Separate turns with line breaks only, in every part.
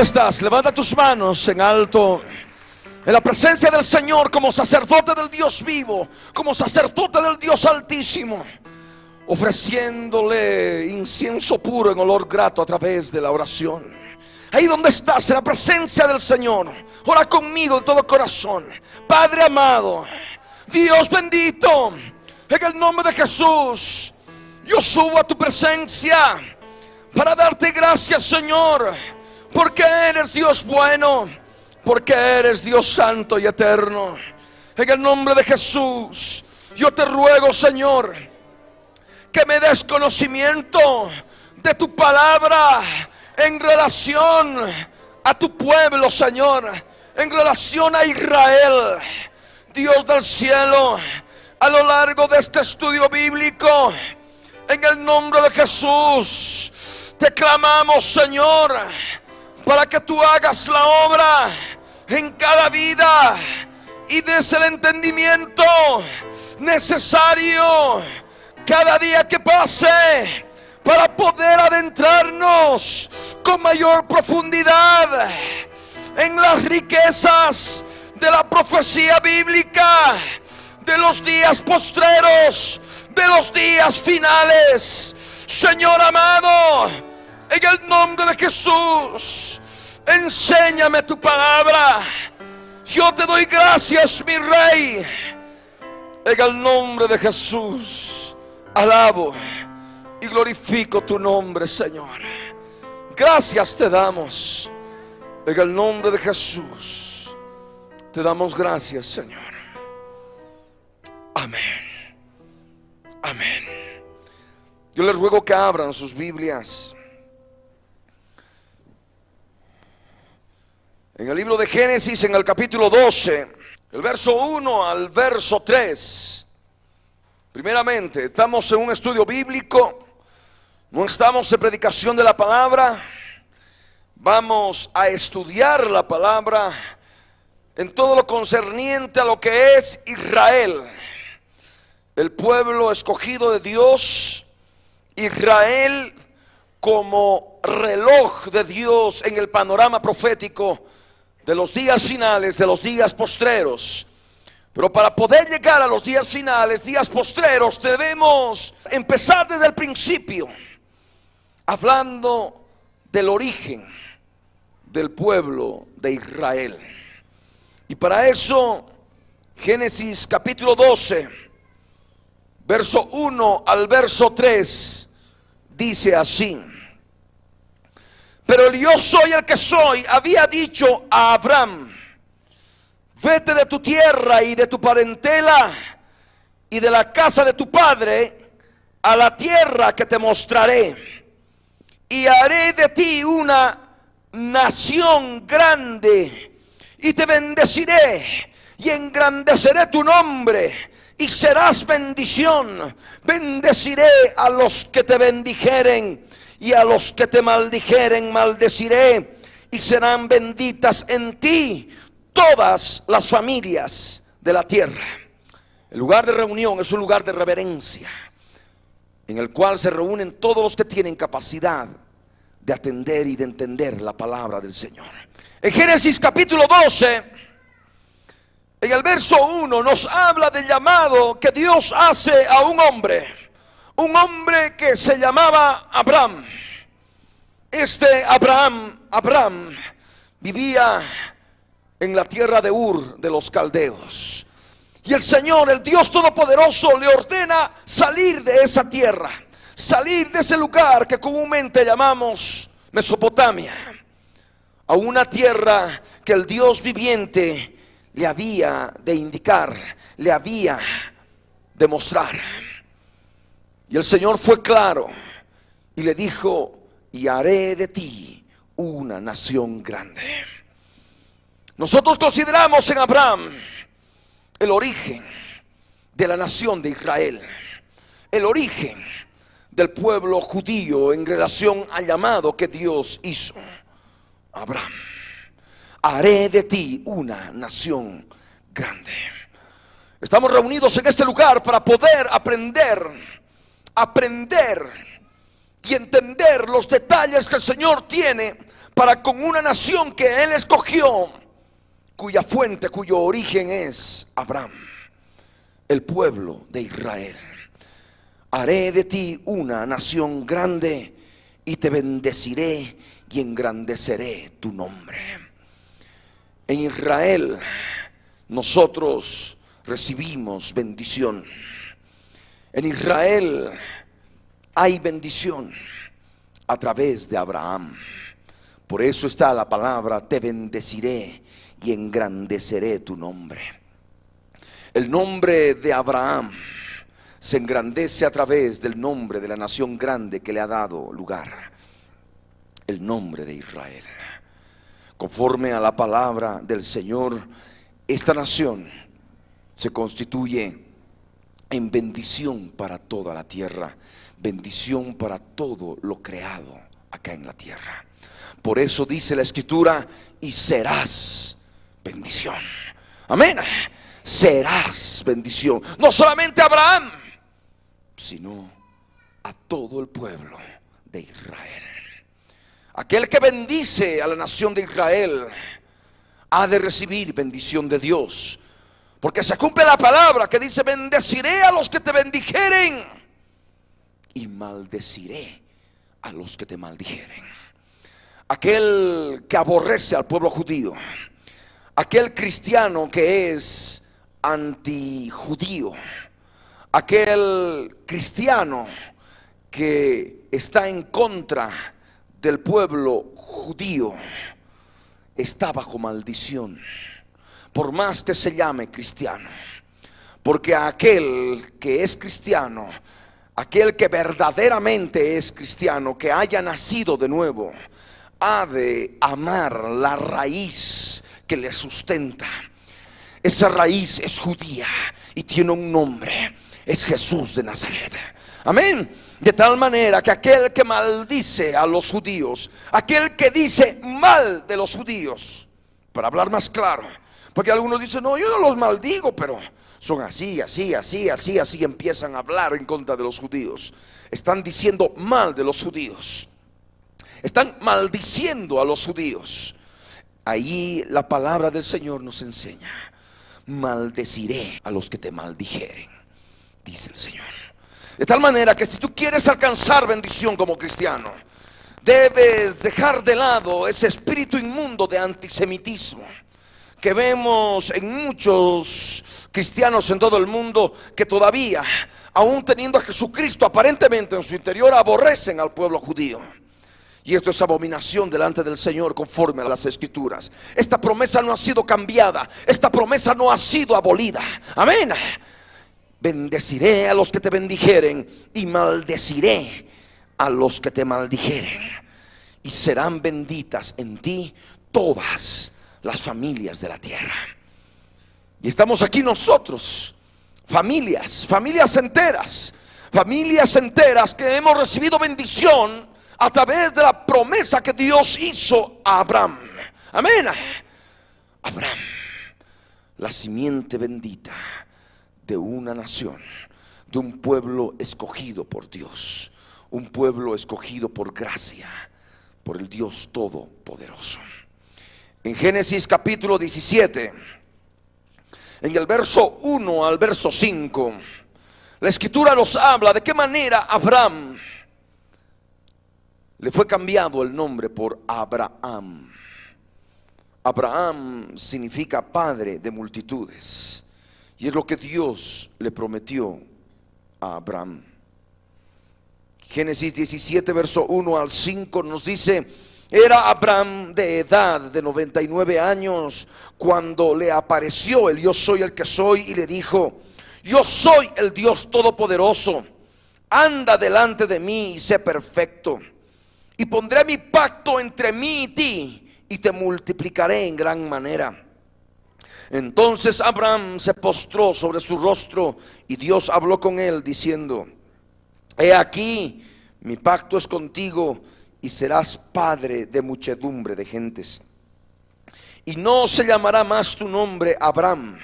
donde estás, levanta tus manos en alto, en la presencia del Señor, como sacerdote del Dios vivo, como sacerdote del Dios altísimo, ofreciéndole incienso puro en olor grato a través de la oración. Ahí donde estás, en la presencia del Señor, ora conmigo de todo corazón. Padre amado, Dios bendito, en el nombre de Jesús, yo subo a tu presencia para darte gracias, Señor, porque eres Dios bueno, porque eres Dios santo y eterno. En el nombre de Jesús, yo te ruego, Señor, que me des conocimiento de tu palabra en relación a tu pueblo, Señor, en relación a Israel. Dios del cielo, a lo largo de este estudio bíblico, en el nombre de Jesús, te clamamos, Señor, para que tú hagas la obra en cada vida y des el entendimiento necesario cada día que pase, para poder adentrarnos con mayor profundidad en las riquezas de la profecía bíblica, de los días postreros, de los días finales. Señor amado, en el nombre de Jesús, enséñame tu palabra. Yo te doy gracias, mi Rey. En el nombre de Jesús, alabo y glorifico tu nombre, Señor. Gracias te damos. En el nombre de Jesús te damos gracias, Señor. Amén. Amén. Yo les ruego que abran sus Biblias en el libro de Génesis, en el capítulo 12, el verso 1 al verso 3. Primeramente, estamos en un estudio bíblico, no estamos en predicación de la palabra. Vamos a estudiar la palabra en todo lo concerniente a lo que es Israel, el pueblo escogido de Dios. Israel como reloj de Dios en el panorama profético de los días finales, de los días postreros. Pero para poder llegar a los días finales, días postreros, debemos empezar desde el principio, hablando del origen del pueblo de Israel. Y para eso, Génesis capítulo 12, verso 1 al verso 3, dice así: pero el yo soy el que soy había dicho a Abraham: vete de tu tierra y de tu parentela y de la casa de tu padre a la tierra que te mostraré, y haré de ti una nación grande, y te bendeciré y engrandeceré tu nombre, y serás bendición. Bendeciré a los que te bendijeren, y a los que te maldijeren maldeciré, y serán benditas en ti todas las familias de la tierra. El lugar de reunión es un lugar de reverencia, en el cual se reúnen todos los que tienen capacidad de atender y de entender la palabra del Señor. En Génesis capítulo 12, en el verso 1, nos habla del llamado que Dios hace a un hombre que se llamaba Abraham. Este Abraham vivía en la tierra de Ur de los caldeos, y el Señor, el Dios todopoderoso, le ordena salir de esa tierra, salir de ese lugar que comúnmente llamamos Mesopotamia, a una tierra que el Dios viviente le había de indicar, le había de mostrar. Y el Señor fue claro y le dijo: y haré de ti una nación grande. Nosotros consideramos en Abraham el origen de la nación de Israel, el origen del pueblo judío en relación al llamado que Dios hizo a Abraham. Haré de ti una nación grande. Estamos reunidos en este lugar para poder aprender y entender los detalles que el Señor tiene para con una nación que Él escogió, cuya fuente, cuyo origen es Abraham, el pueblo de Israel. Haré de ti una nación grande y te bendeciré y engrandeceré tu nombre. En Israel nosotros recibimos bendición. En Israel hay bendición a través de Abraham. Por eso está la palabra: te bendeciré y engrandeceré tu nombre. El nombre de Abraham se engrandece a través del nombre de la nación grande que le ha dado lugar, el nombre de Israel. Conforme a la palabra del Señor, esta nación se constituye en bendición para toda la tierra, bendición para todo lo creado acá en la tierra. Por eso dice la Escritura: y serás bendición. Amén. Serás bendición, no solamente a Abraham, sino a todo el pueblo de Israel. Aquel que bendice a la nación de Israel ha de recibir bendición de Dios, porque se cumple la palabra que dice: bendeciré a los que te bendijeren y maldeciré a los que te maldijeren. Aquel que aborrece al pueblo judío, aquel cristiano que es antijudío, aquel cristiano que está en contra del pueblo judío, está bajo maldición, por más que se llame cristiano. Porque aquel que es cristiano, aquel que verdaderamente es cristiano, que haya nacido de nuevo, ha de amar la raíz que le sustenta. Esa raíz es judía y tiene un nombre: es Jesús de Nazaret. Amén. De tal manera que aquel que maldice a los judíos, aquel que dice mal de los judíos, para hablar más claro, porque algunos dicen: no, yo no los maldigo, pero son así, así, así, así, así, empiezan a hablar en contra de los judíos. Están diciendo mal de los judíos, están maldiciendo a los judíos. Ahí la palabra del Señor nos enseña: maldeciré a los que te maldijeren, dice el Señor. De tal manera que si tú quieres alcanzar bendición como cristiano, debes dejar de lado ese espíritu inmundo de antisemitismo que vemos en muchos cristianos en todo el mundo, que todavía, aún teniendo a Jesucristo aparentemente en su interior, aborrecen al pueblo judío. Y esto es abominación delante del Señor, conforme a las Escrituras. Esta promesa no ha sido cambiada, esta promesa no ha sido abolida. Amén. Bendeciré a los que te bendijeren y maldeciré a los que te maldijeren, y serán benditas en ti todas las familias de la tierra. Y estamos aquí nosotros, familias enteras que hemos recibido bendición a través de la promesa que Dios hizo a Abraham. Amén. Abraham, la simiente bendita de una nación, de un pueblo escogido por Dios, un pueblo escogido por gracia, por el Dios Todopoderoso. En Génesis capítulo 17, en el verso 1 al verso 5, la Escritura nos habla de qué manera Abraham le fue cambiado el nombre por Abraham. Abraham significa padre de multitudes, y es lo que Dios le prometió a Abraham. Génesis 17 verso 1 al 5 nos dice: era Abraham de edad de 99 años cuando le apareció el yo soy el que soy, y le dijo: yo soy el Dios Todopoderoso, anda delante de mí y sé perfecto, y pondré mi pacto entre mí y ti, y te multiplicaré en gran manera. Entonces Abraham se postró sobre su rostro, y Dios habló con él diciendo: he aquí, mi pacto es contigo, y serás padre de muchedumbre de gentes. Y no se llamará más tu nombre Abraham,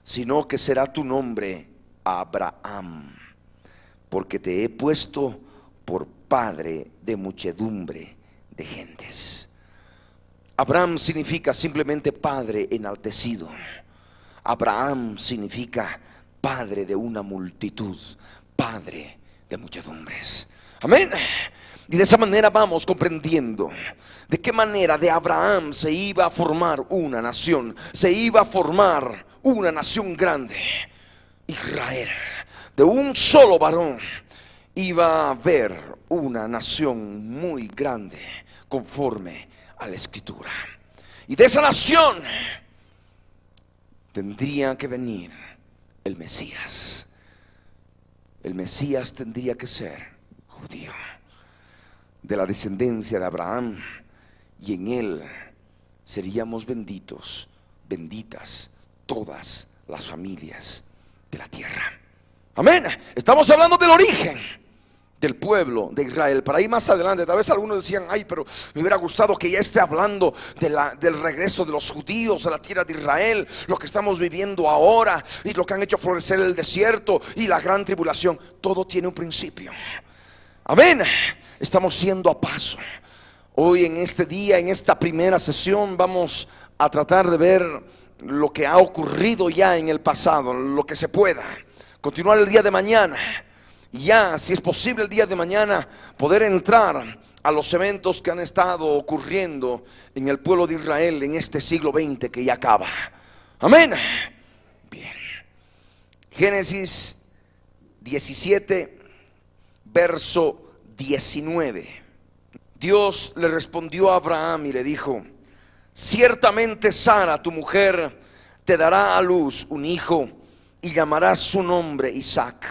sino que será tu nombre Abraham, porque te he puesto por padre de muchedumbre de gentes. Abraham significa simplemente padre enaltecido. Abraham significa padre de una multitud, padre de muchedumbres. Amén. Y de esa manera vamos comprendiendo de qué manera de Abraham se iba a formar una nación. Se iba a formar una nación grande, Israel. De un solo varón iba a haber una nación muy grande conforme a la Escritura. Y de esa nación tendría que venir el Mesías. El Mesías tendría que ser judío, de la descendencia de Abraham, y en él seríamos benditos, benditas todas las familias de la tierra. Amén. Estamos hablando del origen del pueblo de Israel. Para ir más adelante, tal vez algunos decían: ay, pero me hubiera gustado que ya esté hablando del regreso de los judíos a la tierra de Israel, lo que estamos viviendo ahora y lo que han hecho florecer el desierto y la gran tribulación. Todo tiene un principio. Amén. Estamos siendo a paso. Hoy en este día, en esta primera sesión, vamos a tratar de ver lo que ha ocurrido ya en el pasado, lo que se pueda. Continuar el día de mañana. Ya, si es posible, el día de mañana poder entrar a los eventos que han estado ocurriendo en el pueblo de Israel en este siglo XX que ya acaba. Amén. Bien. Génesis 17, verso 19. Dios le respondió a Abraham y le dijo: ciertamente Sara, tu mujer, te dará a luz un hijo y llamarás su nombre Isaac.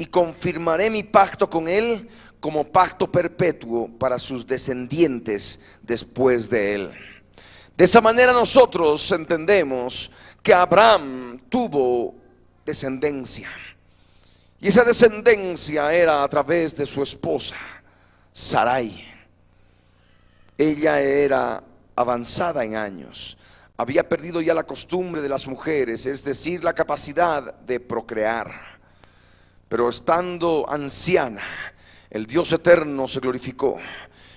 Y confirmaré mi pacto con él como pacto perpetuo para sus descendientes después de él. De esa manera nosotros entendemos que Abraham tuvo descendencia. Y esa descendencia era a través de su esposa, Sarai. Ella era avanzada en años. Había perdido ya la costumbre de las mujeres, es decir, la capacidad de procrear. Pero estando anciana, el Dios eterno se glorificó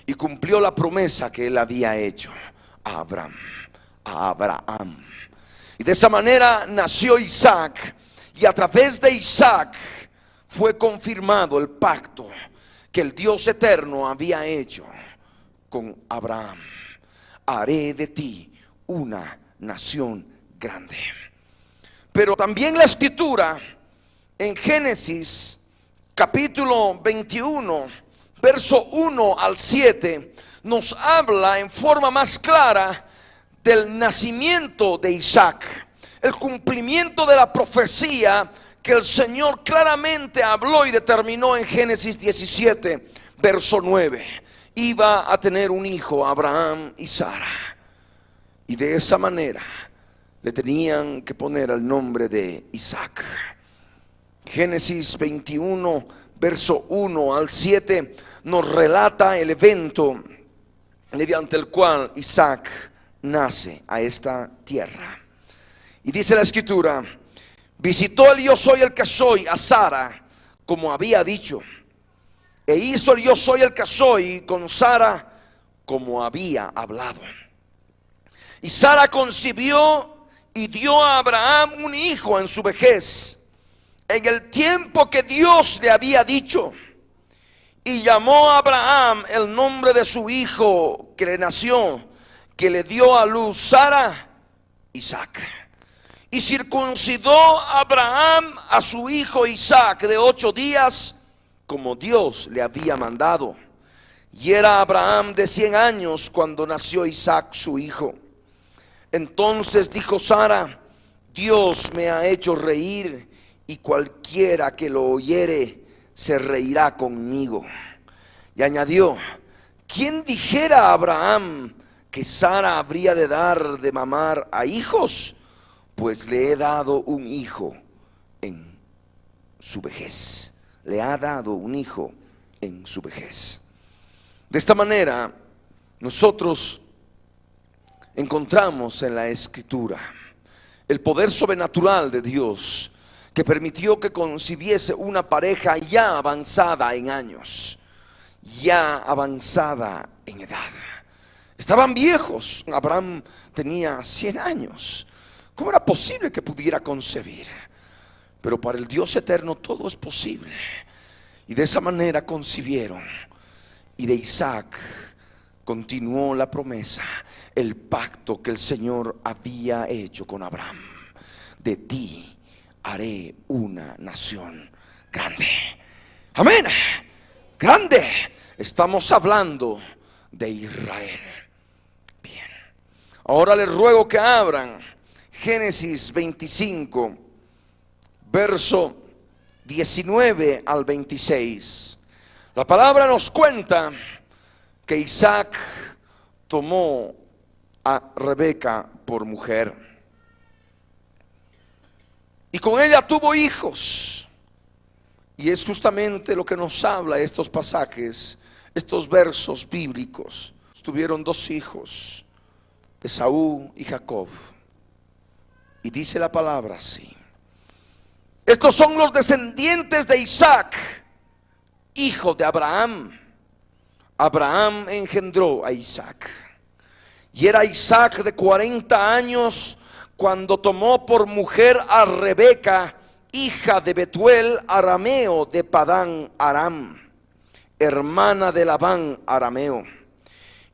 y cumplió la promesa que él había hecho a Abraham. Y de esa manera nació Isaac, y a través de Isaac fue confirmado el pacto que el Dios eterno había hecho con Abraham. Haré de ti una nación grande. Pero también la Escritura en Génesis capítulo 21, verso 1 al 7, nos habla en forma más clara del nacimiento de Isaac, el cumplimiento de la profecía que el Señor claramente habló y determinó en Génesis 17, verso 9. Iba a tener un hijo, Abraham y Sara, y de esa manera le tenían que poner el nombre de Isaac. Génesis 21, verso 1 al 7 nos relata el evento mediante el cual Isaac nace a esta tierra. Y dice la Escritura: visitó el yo soy el que soy a Sara como había dicho, e hizo el yo soy el que soy con Sara como había hablado. Y Sara concibió y dio a Abraham un hijo en su vejez, en el tiempo que Dios le había dicho. Y llamó a Abraham el nombre de su hijo que le nació, que le dio a luz Sara, Isaac. Y circuncidó a Abraham a su hijo Isaac de 8 días, como Dios le había mandado. Y era Abraham de 100 años cuando nació Isaac su hijo. Entonces dijo Sara: Dios me ha hecho reír, y cualquiera que lo oyere se reirá conmigo. Y añadió: ¿quién dijera a Abraham que Sara habría de dar de mamar a hijos? Pues le he dado un hijo en su vejez. Le ha dado un hijo en su vejez. De esta manera nosotros encontramos en la Escritura el poder sobrenatural de Dios, que permitió que concibiese una pareja ya avanzada en años, ya avanzada en edad. Estaban viejos. Abraham tenía 100 años. ¿Cómo era posible que pudiera concebir? Pero para el Dios eterno todo es posible. Y de esa manera concibieron. Y de Isaac continuó la promesa, el pacto que el Señor había hecho con Abraham. De ti haré una nación grande. Amén. Grande. Estamos hablando de Israel. Bien. Ahora les ruego que abran Génesis 25, verso 19 al 26. La palabra nos cuenta que Isaac tomó a Rebeca por mujer y con ella tuvo hijos. Y es justamente lo que nos habla estos pasajes, estos versos bíblicos. Tuvieron 2 hijos, Esaú y Jacob. Y dice la palabra así: estos son los descendientes de Isaac, hijo de Abraham. Abraham engendró a Isaac. Y era Isaac de 40 años cuando tomó por mujer a Rebeca, hija de Betuel arameo de Padán Aram, hermana de Labán arameo.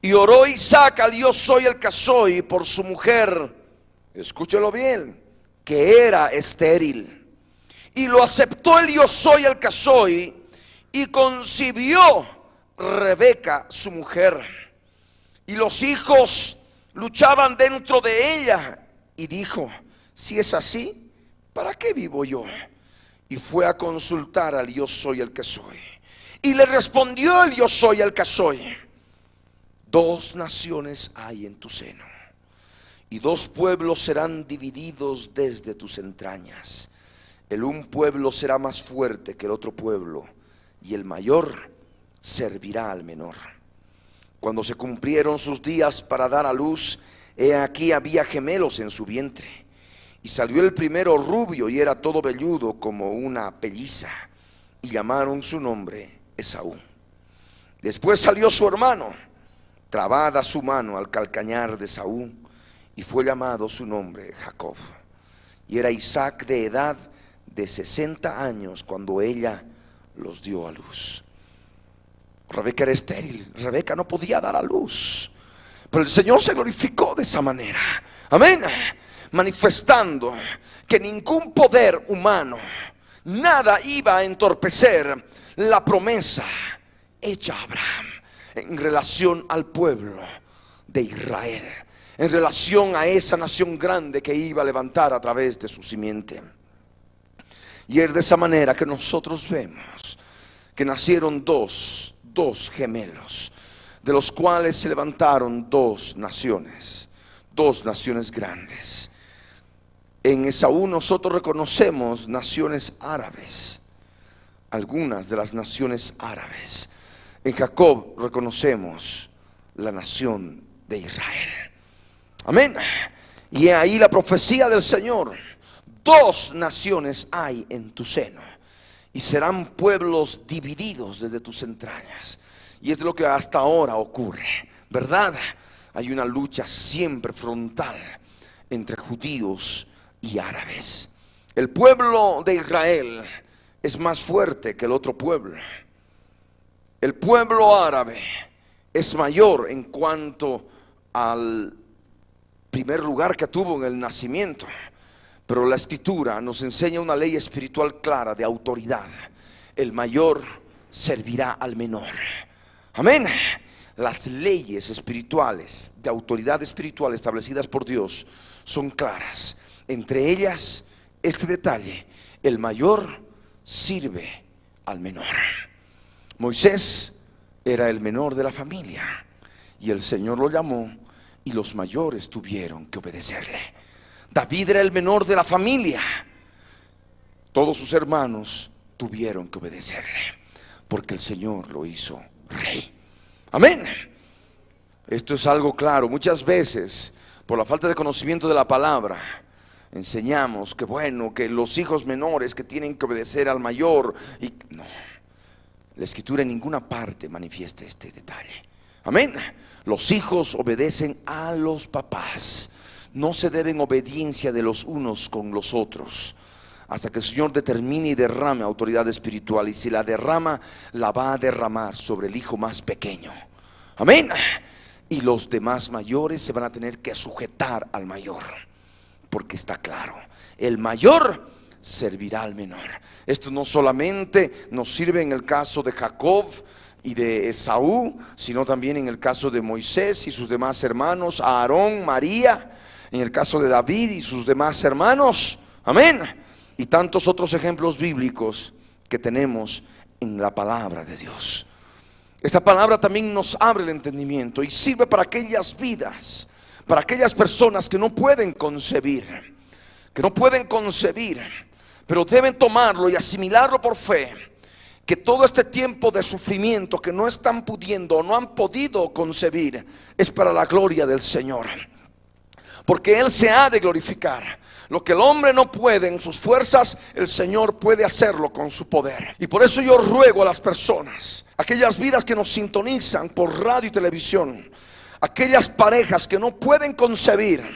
Y oró Isaac al yo soy el que soy por su mujer, escúchelo bien, que era estéril. Y lo aceptó el yo soy el que soy, y concibió Rebeca su mujer. Y los hijos luchaban dentro de ella. Y dijo: si es así, ¿para qué vivo yo? Y fue a consultar al yo soy el que soy. Y le respondió el yo soy el que soy: 2 naciones hay en tu seno, y 2 pueblos serán divididos desde tus entrañas. El un pueblo será más fuerte que el otro pueblo, y el mayor servirá al menor. Cuando se cumplieron sus días para dar a luz, he aquí había gemelos en su vientre. Y salió el primero rubio y era todo velludo como una pelliza, y llamaron su nombre Esaú. Después salió su hermano, trabada su mano al calcañar de Esaú, y fue llamado su nombre Jacob. Y era Isaac de edad de 60 años cuando ella los dio a luz. Rebeca era estéril, Rebeca no podía dar a luz, pero el Señor se glorificó de esa manera. Amén. Manifestando que ningún poder humano, nada iba a entorpecer la promesa hecha a Abraham en relación al pueblo de Israel, en relación a esa nación grande que iba a levantar a través de su simiente. Y es de esa manera que nosotros vemos que nacieron dos gemelos, de los cuales se levantaron 2 naciones grandes. En Esaú nosotros reconocemos naciones árabes, algunas de las naciones árabes. En Jacob reconocemos la nación de Israel. Amén. Y ahí la profecía del Señor: 2 naciones hay en tu seno, y serán pueblos divididos desde tus entrañas. Y es lo que hasta ahora ocurre, ¿verdad? Hay una lucha siempre frontal entre judíos y árabes. El pueblo de Israel es más fuerte que el otro pueblo. El pueblo árabe es mayor en cuanto al primer lugar que tuvo en el nacimiento. Pero la Escritura nos enseña una ley espiritual clara de autoridad: el mayor servirá al menor. Amén. Las leyes espirituales de autoridad espiritual establecidas por Dios son claras. Entre ellas este detalle: el mayor sirve al menor. Moisés era el menor de la familia, y el Señor lo llamó, y los mayores tuvieron que obedecerle. David era el menor de la familia, todos sus hermanos tuvieron que obedecerle, porque el Señor lo hizo rey. Amén. Esto es algo claro. Muchas veces, por la falta de conocimiento de la palabra, enseñamos que bueno, que los hijos menores que tienen que obedecer al mayor. Y no, la Escritura en ninguna parte manifiesta este detalle. Amén. Los hijos obedecen a los papás. No se deben obediencia de los unos con los otros, hasta que el Señor determine y derrame autoridad espiritual. Y si la derrama, la va a derramar sobre el hijo más pequeño. Amén. Y los demás mayores se van a tener que sujetar al mayor, porque está claro, el mayor servirá al menor. Esto no solamente nos sirve en el caso de Jacob y de Esaú, sino también en el caso de Moisés y sus demás hermanos, Aarón, María, en el caso de David y sus demás hermanos. Amén. Y tantos otros ejemplos bíblicos que tenemos en la palabra de Dios. Esta palabra también nos abre el entendimiento y sirve para aquellas vidas, para aquellas personas que no pueden concebir, pero deben tomarlo y asimilarlo por fe, que todo este tiempo de sufrimiento que no están pudiendo o no han podido concebir es para la gloria del Señor, porque Él se ha de glorificar. Lo que el hombre no puede en sus fuerzas, el Señor puede hacerlo con su poder. Y por eso yo ruego a las personas, aquellas vidas que nos sintonizan por radio y televisión, aquellas parejas que no pueden concebir,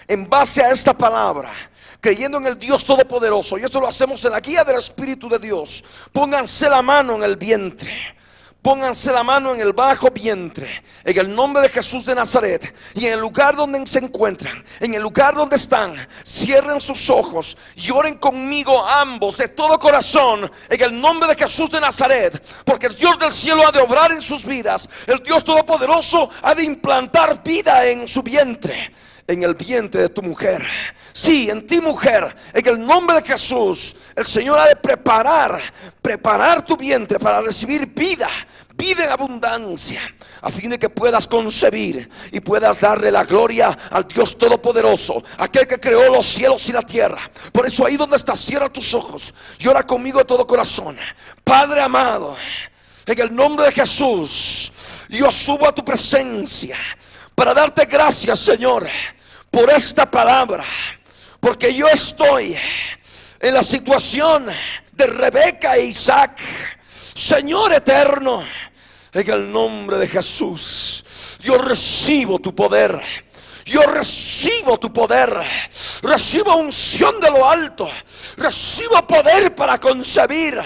en base a esta palabra, creyendo en el Dios Todopoderoso, y esto lo hacemos en la guía del Espíritu de Dios, pónganse la mano en el vientre, pónganse la mano en el bajo vientre, en el nombre de Jesús de Nazaret, y en el lugar donde se encuentran, en el lugar donde están, cierren sus ojos y oren conmigo ambos de todo corazón, en el nombre de Jesús de Nazaret, porque el Dios del cielo ha de obrar en sus vidas. El Dios Todopoderoso ha de implantar vida en su vientre, en el vientre de tu mujer. Sí, en ti, mujer, en el nombre de Jesús, el Señor ha de preparar tu vientre para recibir vida en abundancia, a fin de que puedas concebir y puedas darle la gloria al Dios Todopoderoso, aquel que creó los cielos y la tierra. Por eso, ahí donde estás, cierra tus ojos y ora conmigo de todo corazón. Padre amado, en el nombre de Jesús, yo subo a tu presencia para darte gracias, Señor, por esta palabra, porque yo estoy en la situación de Rebeca e Isaac. Señor eterno, en el nombre de Jesús, yo recibo tu poder. Yo recibo tu poder, recibo unción de lo alto, recibo poder para concebir.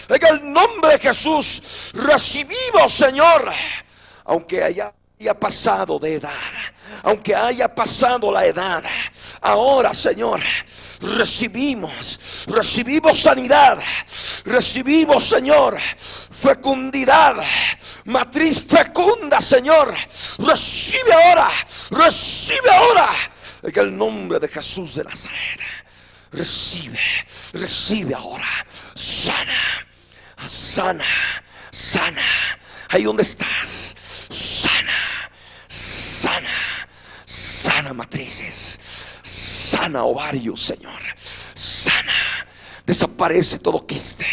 En el nombre de Jesús recibimos, Señor, aunque haya pasado de edad, aunque haya pasado la edad, ahora, Señor, recibimos sanidad, recibimos, Señor, fecundidad, matriz fecunda, Señor. Recibe ahora, en el nombre de Jesús de Nazaret. Recibe ahora. Sana. Ahí donde estás, sana matrices, sana ovarios, Señor, sana, desaparece todo quiste,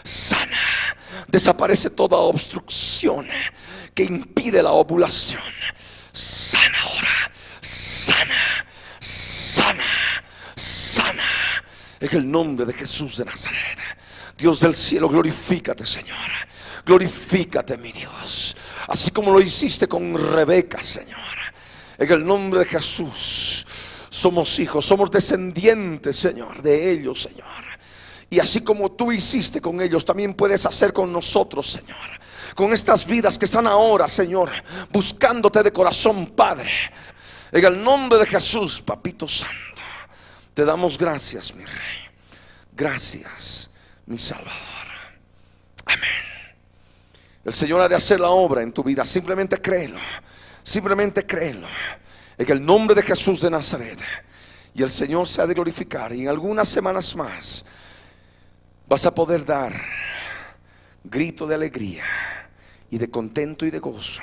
sana, desaparece toda obstrucción que impide la ovulación, sana ahora, sana, en el nombre de Jesús de Nazaret. Dios del cielo, glorifícate, Señor, glorifícate, mi Dios, así como lo hiciste con Rebeca, Señor. En el nombre de Jesús, somos hijos, somos descendientes, Señor, de ellos, Señor. Y así como tú hiciste con ellos, también puedes hacer con nosotros, Señor, con estas vidas que están ahora, Señor, buscándote de corazón, Padre. En el nombre de Jesús, Papito Santo, te damos gracias, mi Rey. Gracias, mi Salvador. Amén. El Señor ha de hacer la obra en tu vida. Simplemente créelo. Simplemente créelo. En el nombre de Jesús de Nazaret. Y el Señor se ha de glorificar. Y en algunas semanas más vas a poder dar grito de alegría y de contento y de gozo,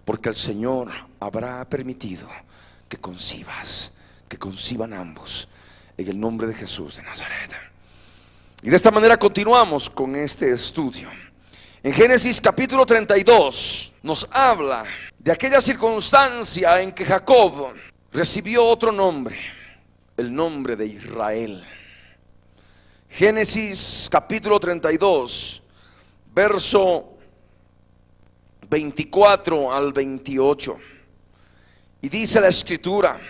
porque el Señor habrá permitido que conciban ambos, en el nombre de Jesús de Nazaret. Y de esta manera continuamos con este estudio. En Génesis capítulo 32 nos habla de aquella circunstancia en que Jacob recibió otro nombre, el nombre de Israel. Génesis capítulo 32, verso 24 al 28. Y dice la escritura: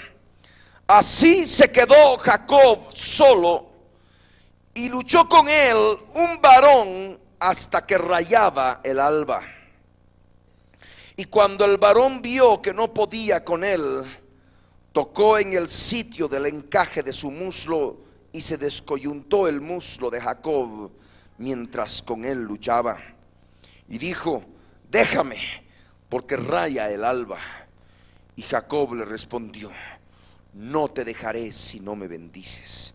así se quedó Jacob solo, y luchó con él un varón hasta que rayaba el alba. Y cuando el varón vio que no podía con él, tocó en el sitio del encaje de su muslo, y se descoyuntó el muslo de Jacob mientras con él luchaba. Y dijo: déjame, porque raya el alba. Y Jacob le respondió: no te dejaré si no me bendices.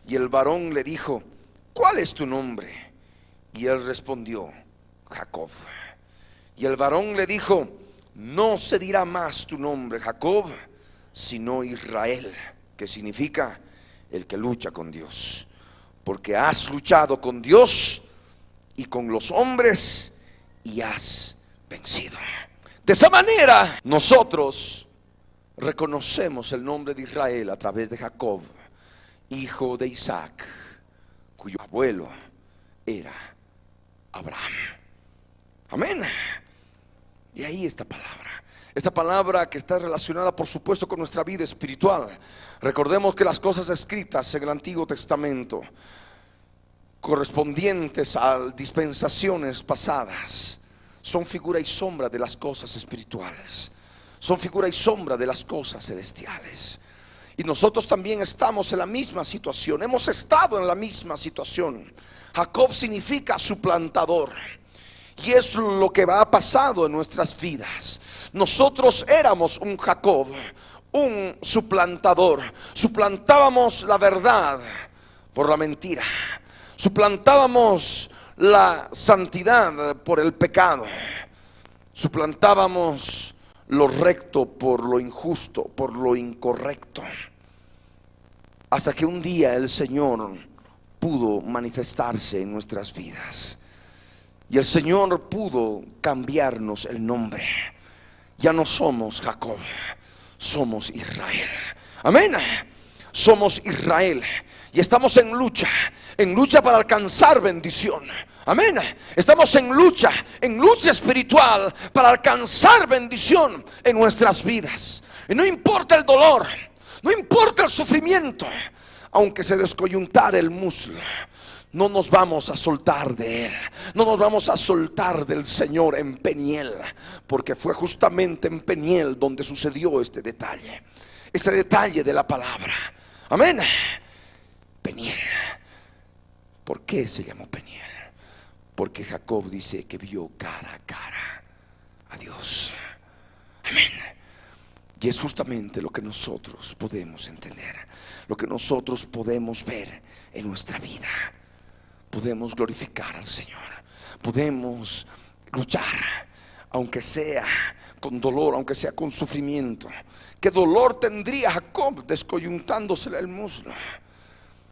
Y el varón le dijo: ¿cuál es tu nombre? Y él respondió: Jacob. Y el varón le dijo: no se dirá más tu nombre Jacob, sino Israel, que significa el que lucha con Dios, porque has luchado con Dios y con los hombres y has vencido. De esa manera nosotros reconocemos el nombre de Israel a través de Jacob, hijo de Isaac, cuyo abuelo era Abraham. Amén. Y ahí esta palabra que está relacionada por supuesto con nuestra vida espiritual. Recordemos que las cosas escritas en el Antiguo Testamento, correspondientes a dispensaciones pasadas, son figura y sombra de las cosas espirituales, son figura y sombra de las cosas celestiales. Y nosotros también estamos en la misma situación, hemos estado en la misma situación. Jacob significa suplantador, y es lo que ha pasado en nuestras vidas. Nosotros éramos un Jacob, un suplantador. Suplantábamos la verdad por la mentira, suplantábamos la santidad por el pecado, suplantábamos lo recto por lo injusto, por lo incorrecto. Hasta que un día el Señor pudo manifestarse en nuestras vidas, y el Señor pudo cambiarnos el nombre. Ya no somos Jacob, somos Israel. Amén. Somos Israel y estamos en lucha para alcanzar bendición. Amén. Estamos en lucha espiritual para alcanzar bendición en nuestras vidas. Y no importa el dolor, no importa el sufrimiento, aunque se descoyuntara el muslo, no nos vamos a soltar de Él, no nos vamos a soltar del Señor en Peniel, porque fue justamente en Peniel donde sucedió este detalle de la palabra. Amén. Peniel. ¿Por qué se llamó Peniel? Porque Jacob dice que vio cara a cara a Dios. Amén. Y es justamente lo que nosotros podemos entender, lo que nosotros podemos ver en nuestra vida. Podemos glorificar al Señor, podemos luchar, aunque sea con dolor, aunque sea con sufrimiento. ¿Qué dolor tendría Jacob descoyuntándosele el muslo?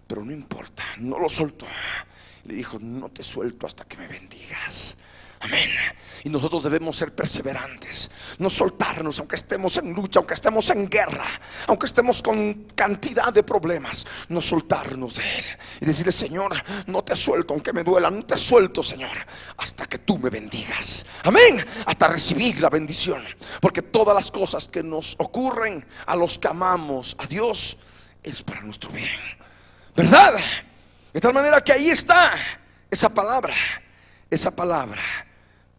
Pero no importa, no lo soltó. Le dijo: no te suelto hasta que me bendigas. Amén. Y nosotros debemos ser perseverantes, no soltarnos aunque estemos en lucha, aunque estemos en guerra, aunque estemos con cantidad de problemas. No soltarnos de Él y decirle: Señor, no te suelto aunque me duela, no te suelto, Señor, hasta que tú me bendigas. Amén. Hasta recibir la bendición, porque todas las cosas que nos ocurren a los que amamos a Dios es para nuestro bien, ¿verdad? De tal manera que ahí está esa palabra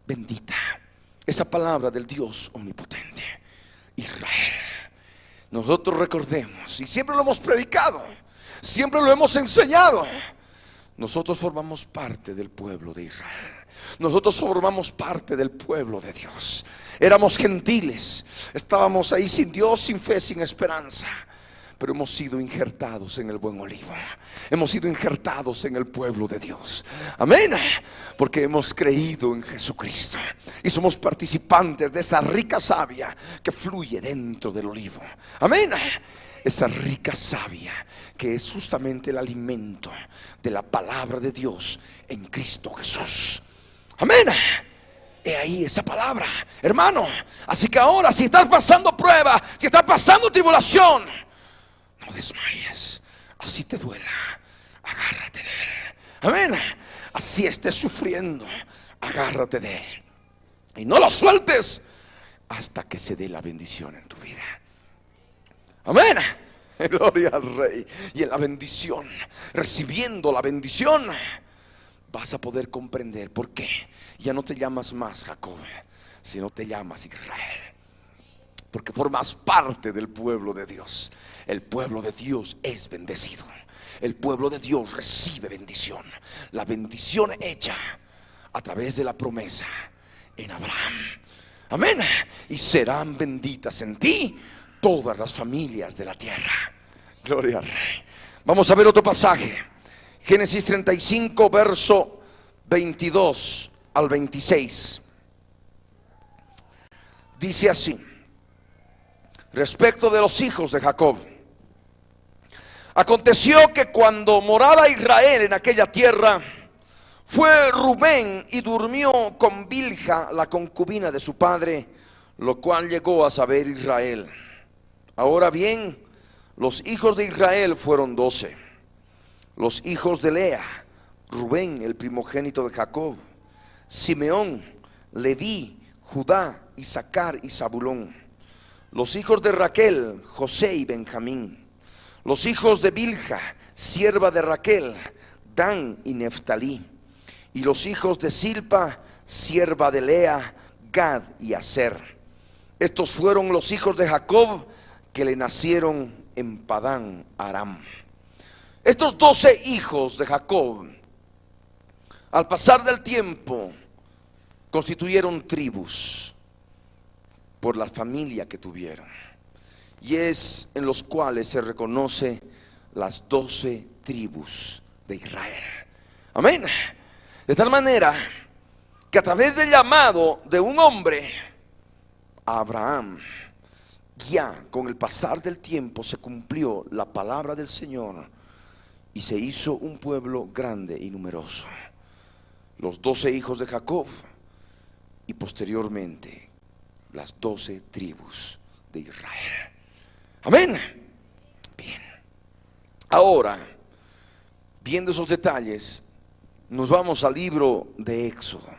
bendita, esa palabra del Dios omnipotente, Israel. Nosotros recordemos, y siempre lo hemos predicado, siempre lo hemos enseñado, nosotros formamos parte del pueblo de Israel. Nosotros formamos parte del pueblo de Dios. Éramos gentiles, estábamos ahí sin Dios, sin fe, sin esperanza, pero hemos sido injertados en el buen olivo, hemos sido injertados en el pueblo de Dios. Amén. Porque hemos creído en Jesucristo y somos participantes de esa rica savia que fluye dentro del olivo. Amén. Esa rica savia que es justamente el alimento de la palabra de Dios en Cristo Jesús. Amén. He ahí esa palabra, hermano. Así que ahora, si estás pasando prueba, si estás pasando tribulación, no desmayes. Así te duela, agárrate de Él. Amén. Así estés sufriendo, agárrate de Él. Y no lo sueltes hasta que se dé la bendición en tu vida. Amén. Gloria al Rey. Y en la bendición, recibiendo la bendición, vas a poder comprender por qué ya no te llamas más Jacob, sino te llamas Israel. Porque formas parte del pueblo de Dios. El pueblo de Dios es bendecido. El pueblo de Dios recibe bendición. La bendición hecha a través de la promesa en Abraham. Amén. Y serán benditas en ti todas las familias de la tierra. Gloria al Rey. Vamos a ver otro pasaje. Génesis 35, verso 22 al 26. Dice así, respecto de los hijos de Jacob: aconteció que cuando moraba Israel en aquella tierra, fue Rubén y durmió con Bilha, la concubina de su padre, lo cual llegó a saber Israel. Ahora bien, los hijos de Israel fueron 12. Los hijos de Lea: Rubén, el primogénito de Jacob; Simeón, Leví, Judá, Isaacar y Zabulón. Los hijos de Raquel: José y Benjamín. Los hijos de Bilha, sierva de Raquel: Dan y Neftalí. Y los hijos de Silpa, sierva de Lea: Gad y Aser. Estos fueron los hijos de Jacob que le nacieron en Padán Aram. Estos 12 hijos de Jacob, al pasar del tiempo, constituyeron tribus por la familia que tuvieron, y es en los cuales se reconoce las 12 tribus de Israel. Amén. De tal manera que a través del llamado de un hombre, Abraham, ya con el pasar del tiempo se cumplió la palabra del Señor y se hizo un pueblo grande y numeroso. Los 12 hijos de Jacob y posteriormente las 12 tribus de Israel. Amén. Bien. Ahora, viendo esos detalles, nos vamos al libro de Éxodo.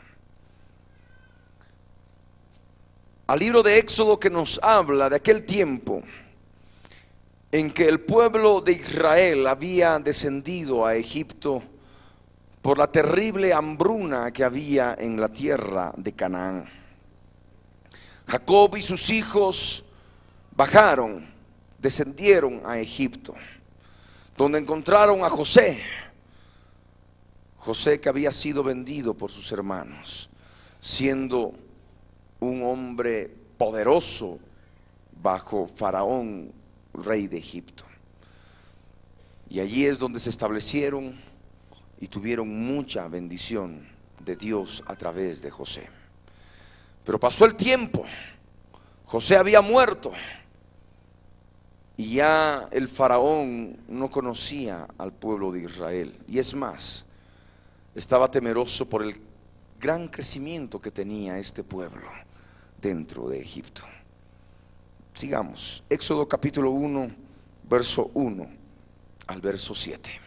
Al libro de Éxodo, que nos habla de aquel tiempo en que el pueblo de Israel había descendido a Egipto por la terrible hambruna que había en la tierra de Canaán. Jacob y sus hijos bajaron, descendieron a Egipto, donde encontraron a José. José, que había sido vendido por sus hermanos, siendo un hombre poderoso bajo Faraón, rey de Egipto. Y allí es donde se establecieron y tuvieron mucha bendición de Dios a través de José. Pero pasó el tiempo, José había muerto y ya el Faraón no conocía al pueblo de Israel. Y es más, estaba temeroso por el gran crecimiento que tenía este pueblo dentro de Egipto. Sigamos, Éxodo capítulo 1, verso 1 al verso 7.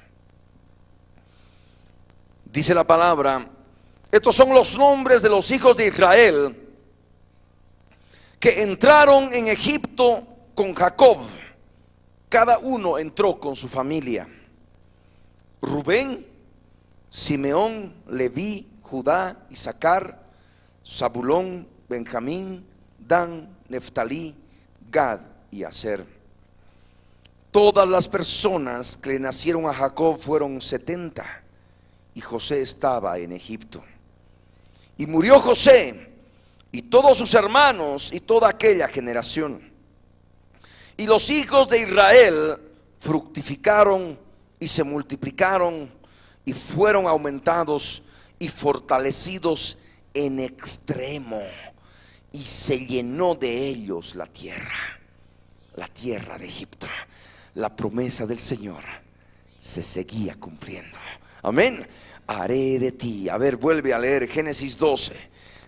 Dice la palabra: estos son los nombres de los hijos de Israel que entraron en Egipto con Jacob. Cada uno entró con su familia: Rubén, Simeón, Leví, Judá, Isaacar, Zabulón, Benjamín, Dan, Neftalí, Gad y Aser. Todas las personas que le nacieron a Jacob fueron 70, y José estaba en Egipto. Y murió José y todos sus hermanos y toda aquella generación. Y los hijos de Israel fructificaron y se multiplicaron y fueron aumentados y fortalecidos en extremo, y se llenó de ellos la tierra de Egipto. La promesa del Señor se seguía cumpliendo. Amén. Haré de ti, a ver, vuelve a leer Génesis 12,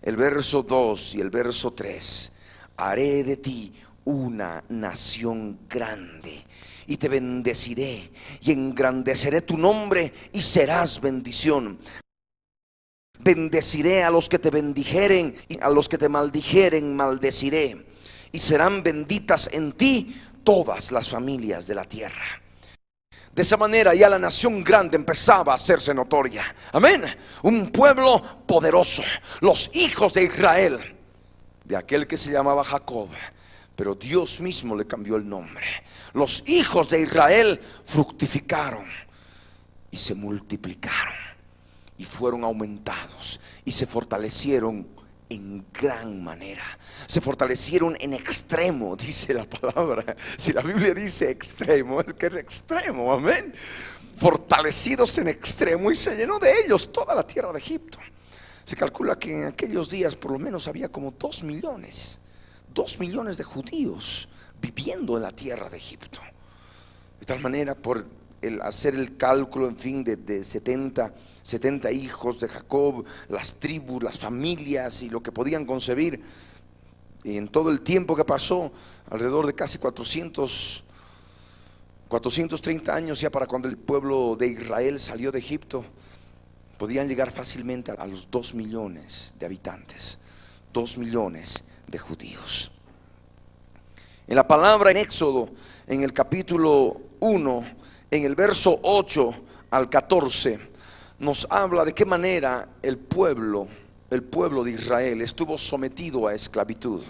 el verso 2 y el verso 3. Haré de ti una nación grande, y te bendeciré y engrandeceré tu nombre, y serás bendición. Bendeciré a los que te bendijeren, y a los que te maldijeren maldeciré, y serán benditas en ti todas las familias de la tierra. De esa manera ya la nación grande empezaba a hacerse notoria. Amén. Un pueblo poderoso, los hijos de Israel, de aquel que se llamaba Jacob, pero Dios mismo le cambió el nombre. Los hijos de Israel fructificaron y se multiplicaron y fueron aumentados y se fortalecieron en gran manera. Se fortalecieron en extremo, dice la palabra. Si la Biblia dice extremo, es que es extremo, amén. Fortalecidos en extremo, y se llenó de ellos toda la tierra de Egipto. Se calcula que en aquellos días por lo menos había como 2 millones de judíos viviendo en la tierra de Egipto. De tal manera, por hacer el cálculo, en fin, de 70 hijos de Jacob, las tribus, las familias y lo que podían concebir, y en todo el tiempo que pasó, alrededor de casi 430 años ya para cuando el pueblo de Israel salió de Egipto, podían llegar fácilmente a los 2 millones de habitantes, 2 millones de judíos. En la palabra en Éxodo, en el capítulo 1, en el verso 8 al 14, nos habla de qué manera el pueblo de Israel estuvo sometido a esclavitud.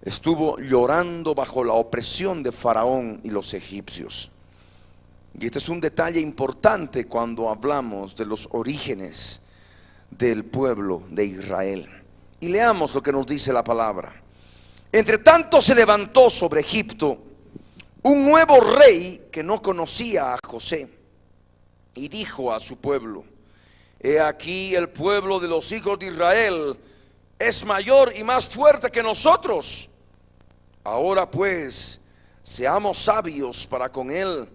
Estuvo llorando bajo la opresión de Faraón y los egipcios. Y este es un detalle importante cuando hablamos de los orígenes del pueblo de Israel. Y leamos lo que nos dice la palabra. Entre tanto se levantó sobre Egipto un nuevo rey que no conocía a José, y dijo a su pueblo: he aquí, el pueblo de los hijos de Israel es mayor y más fuerte que nosotros. Ahora pues, seamos sabios para con él,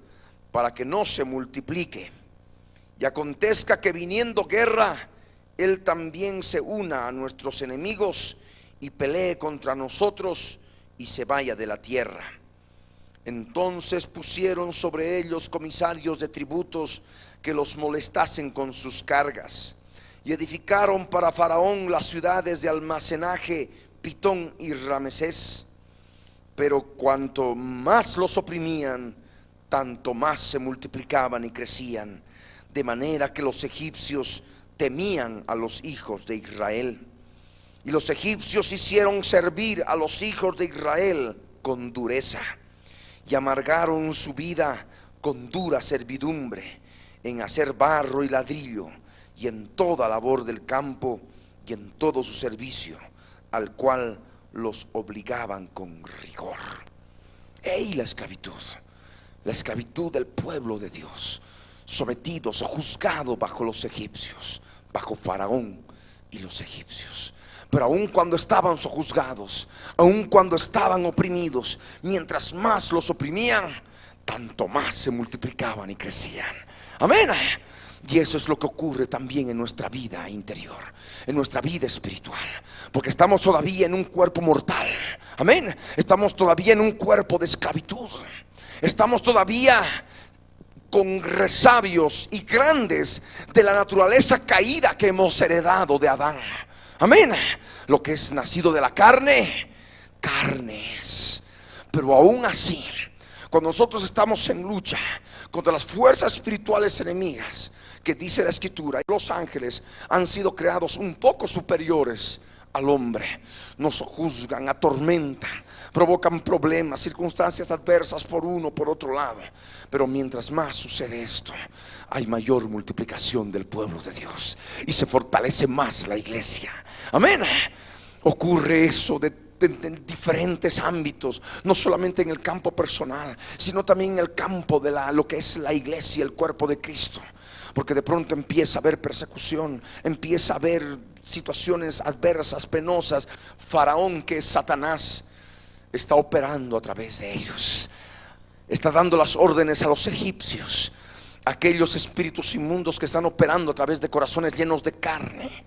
para que no se multiplique, y acontezca que viniendo guerra, él también se una a nuestros enemigos y pelee contra nosotros y se vaya de la tierra. Entonces pusieron sobre ellos comisarios de tributos que los molestasen con sus cargas, y edificaron para Faraón las ciudades de almacenaje Pitón y Ramesés. Pero cuanto más los oprimían, tanto más se multiplicaban y crecían, de manera que los egipcios temían a los hijos de Israel. Y los egipcios hicieron servir a los hijos de Israel con dureza, y amargaron su vida con dura servidumbre, en hacer barro y ladrillo, y en toda labor del campo, y en todo su servicio, al cual los obligaban con rigor. ¡Ey! La esclavitud del pueblo de Dios, sometidos o juzgados bajo los egipcios, bajo Faraón y los egipcios. Pero aun cuando estaban sojuzgados, aun cuando estaban oprimidos, mientras más los oprimían, tanto más se multiplicaban y crecían. Amén. Y eso es lo que ocurre también en nuestra vida interior, en nuestra vida espiritual, porque estamos todavía en un cuerpo mortal. Amén. Estamos todavía en un cuerpo de esclavitud. Estamos todavía con resabios y grandes de la naturaleza caída que hemos heredado de Adán. Amén. Lo que es nacido de la carne, carne es. Pero aún así, cuando nosotros estamos en lucha contra las fuerzas espirituales enemigas, que dice la Escritura, los ángeles han sido creados un poco superiores al hombre, nos juzgan, atormentan, provocan problemas, circunstancias adversas por uno, por otro lado. Pero mientras más sucede esto, hay mayor multiplicación del pueblo de Dios y se fortalece más la iglesia. Amén. Ocurre eso de diferentes ámbitos, no solamente en el campo personal, sino también en el campo de lo que es la iglesia, el cuerpo de Cristo. Porque de pronto empieza a haber persecución, empieza a haber situaciones adversas, penosas. Faraón, que es Satanás, está operando a través de ellos, está dando las órdenes a los egipcios, aquellos espíritus inmundos que están operando a través de corazones llenos de carne,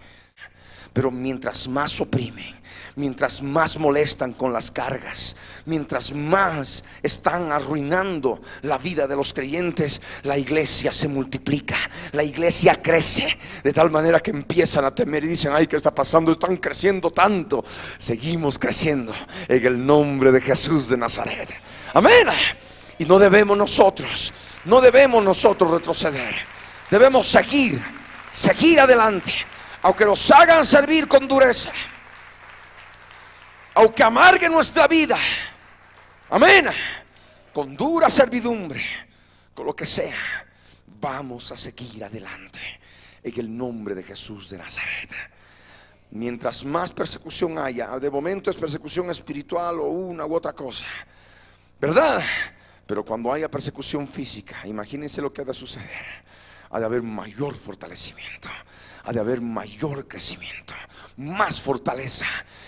Pero mientras más oprimen, mientras más molestan con las cargas, mientras más están arruinando la vida de los creyentes, la iglesia se multiplica, la iglesia crece, de tal manera que empiezan a temer y dicen: ay, ¿qué está pasando? Están creciendo tanto. Seguimos creciendo en el nombre de Jesús de Nazaret. Amén. Y no debemos nosotros retroceder. Debemos seguir adelante, aunque nos hagan servir con dureza, aunque amargue nuestra vida, amén, con dura servidumbre, con lo que sea, vamos a seguir adelante en el nombre de Jesús de Nazaret. Mientras más persecución haya, de momento es persecución espiritual o una u otra cosa, ¿verdad? Pero cuando haya persecución física, imagínense lo que ha de suceder. Ha de haber mayor fortalecimiento, ha de haber mayor crecimiento, más fortaleza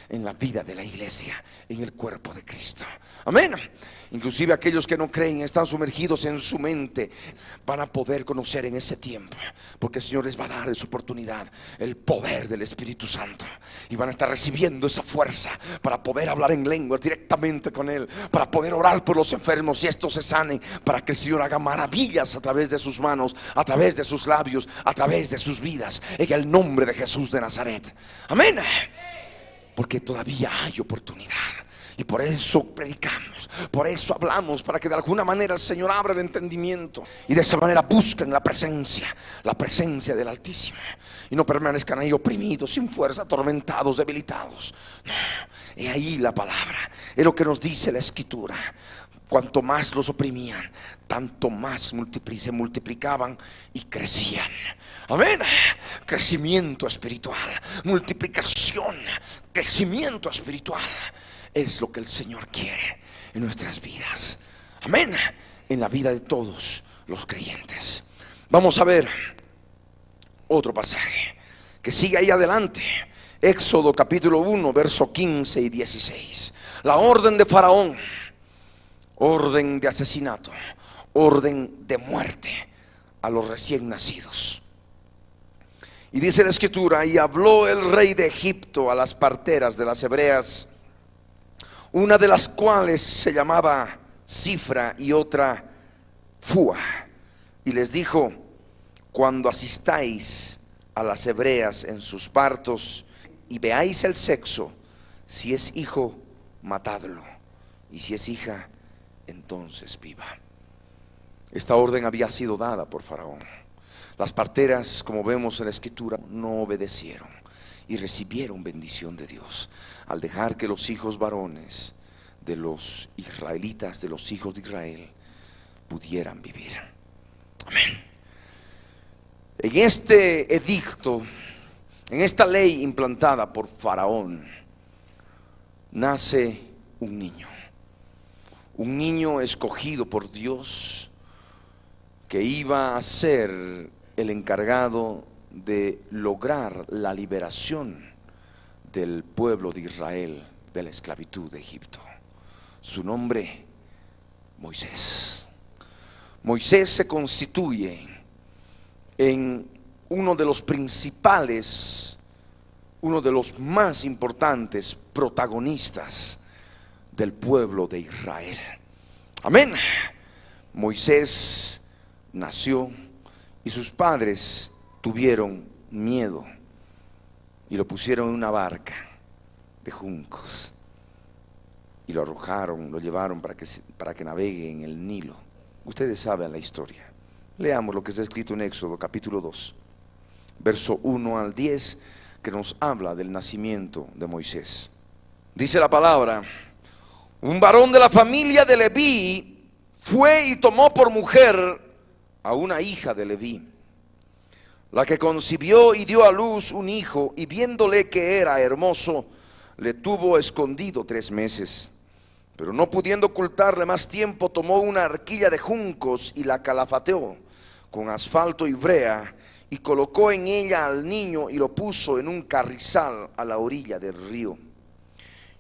en la vida de la iglesia, en el cuerpo de Cristo. Amén. Inclusive aquellos que no creen, están sumergidos en su mente, van a poder conocer en ese tiempo, porque el Señor les va a dar esa oportunidad, el poder del Espíritu Santo, y van a estar recibiendo esa fuerza para poder hablar en lenguas directamente con Él, para poder orar por los enfermos y estos se sanen, para que el Señor haga maravillas a través de sus manos, a través de sus labios, a través de sus vidas, en el nombre de Jesús de Nazaret. Amén. Porque todavía hay oportunidad. Y por eso predicamos, por eso hablamos, para que de alguna manera el Señor abra el entendimiento y de esa manera busquen la presencia del Altísimo, y no permanezcan ahí oprimidos, sin fuerza, atormentados, debilitados. No, y ahí la palabra, es lo que nos dice la Escritura. Cuanto más los oprimían, tanto más se multiplicaban y crecían. Amén. Crecimiento espiritual, multiplicación, crecimiento espiritual, es lo que el Señor quiere en nuestras vidas. Amén. En la vida de todos los creyentes. Vamos a ver otro pasaje que sigue ahí adelante. Éxodo capítulo 1, verso 15 y 16. La orden de Faraón, orden de asesinato, orden de muerte a los recién nacidos. Y dice la Escritura: y habló el rey de Egipto a las parteras de las hebreas, una de las cuales se llamaba Cifra y otra Fua, y les dijo: cuando asistáis a las hebreas en sus partos y veáis el sexo, si es hijo, matadlo, y si es hija, entonces viva. Esta orden había sido dada por Faraón. Las parteras, como vemos en la Escritura, no obedecieron y recibieron bendición de Dios al dejar que los hijos varones de los israelitas, de los hijos de Israel, pudieran vivir. Amén. En este edicto, en esta ley implantada por Faraón, nace un niño escogido por Dios, que iba a ser el encargado de lograr la liberación del pueblo de Israel de la esclavitud de Egipto. Su nombre, Moisés. Moisés se constituye en uno de los principales, uno de los más importantes protagonistas del pueblo de Israel. Amén. Moisés nació y sus padres tuvieron miedo y lo pusieron en una barca de juncos y lo arrojaron, lo llevaron para que navegue en el Nilo. Ustedes saben la historia. Leamos lo que está escrito en Éxodo capítulo 2, verso 1 al 10, que nos habla del nacimiento de Moisés. Dice la palabra: un varón de la familia de Leví fue y tomó por mujer a una hija de Leví, la que concibió y dio a luz un hijo, y viéndole que era hermoso, le tuvo escondido 3 meses. Pero no pudiendo ocultarle más tiempo, tomó una arquilla de juncos y la calafateó con asfalto y brea, y colocó en ella al niño y lo puso en un carrizal a la orilla del río.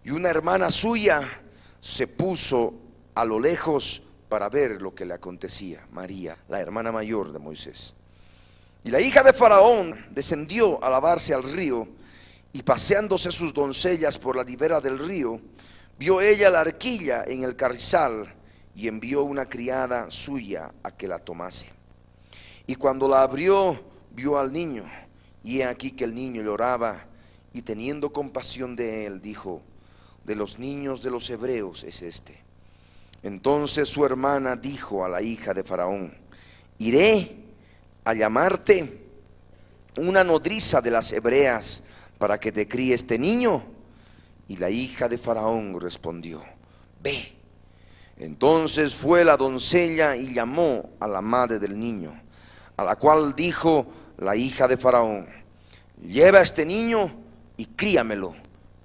Y una hermana suya se puso a lo lejos para ver lo que le acontecía, María, la hermana mayor de Moisés. Y la hija de Faraón descendió a lavarse al río, Y paseándose sus doncellas por la ribera del río, vio ella la arquilla en el carrizal, y envió una criada suya a que la tomase. Y cuando la abrió, vio al niño, y he aquí que el niño lloraba, y teniendo compasión de él, dijo: de los niños de los hebreos es este. Entonces su hermana dijo a la hija de Faraón: iré a llamarte una nodriza de las hebreas para que te críe este niño. Y la hija de Faraón respondió: ve. Entonces fue la doncella y llamó a la madre del niño, a la cual dijo la hija de Faraón: lleva a este niño y críamelo,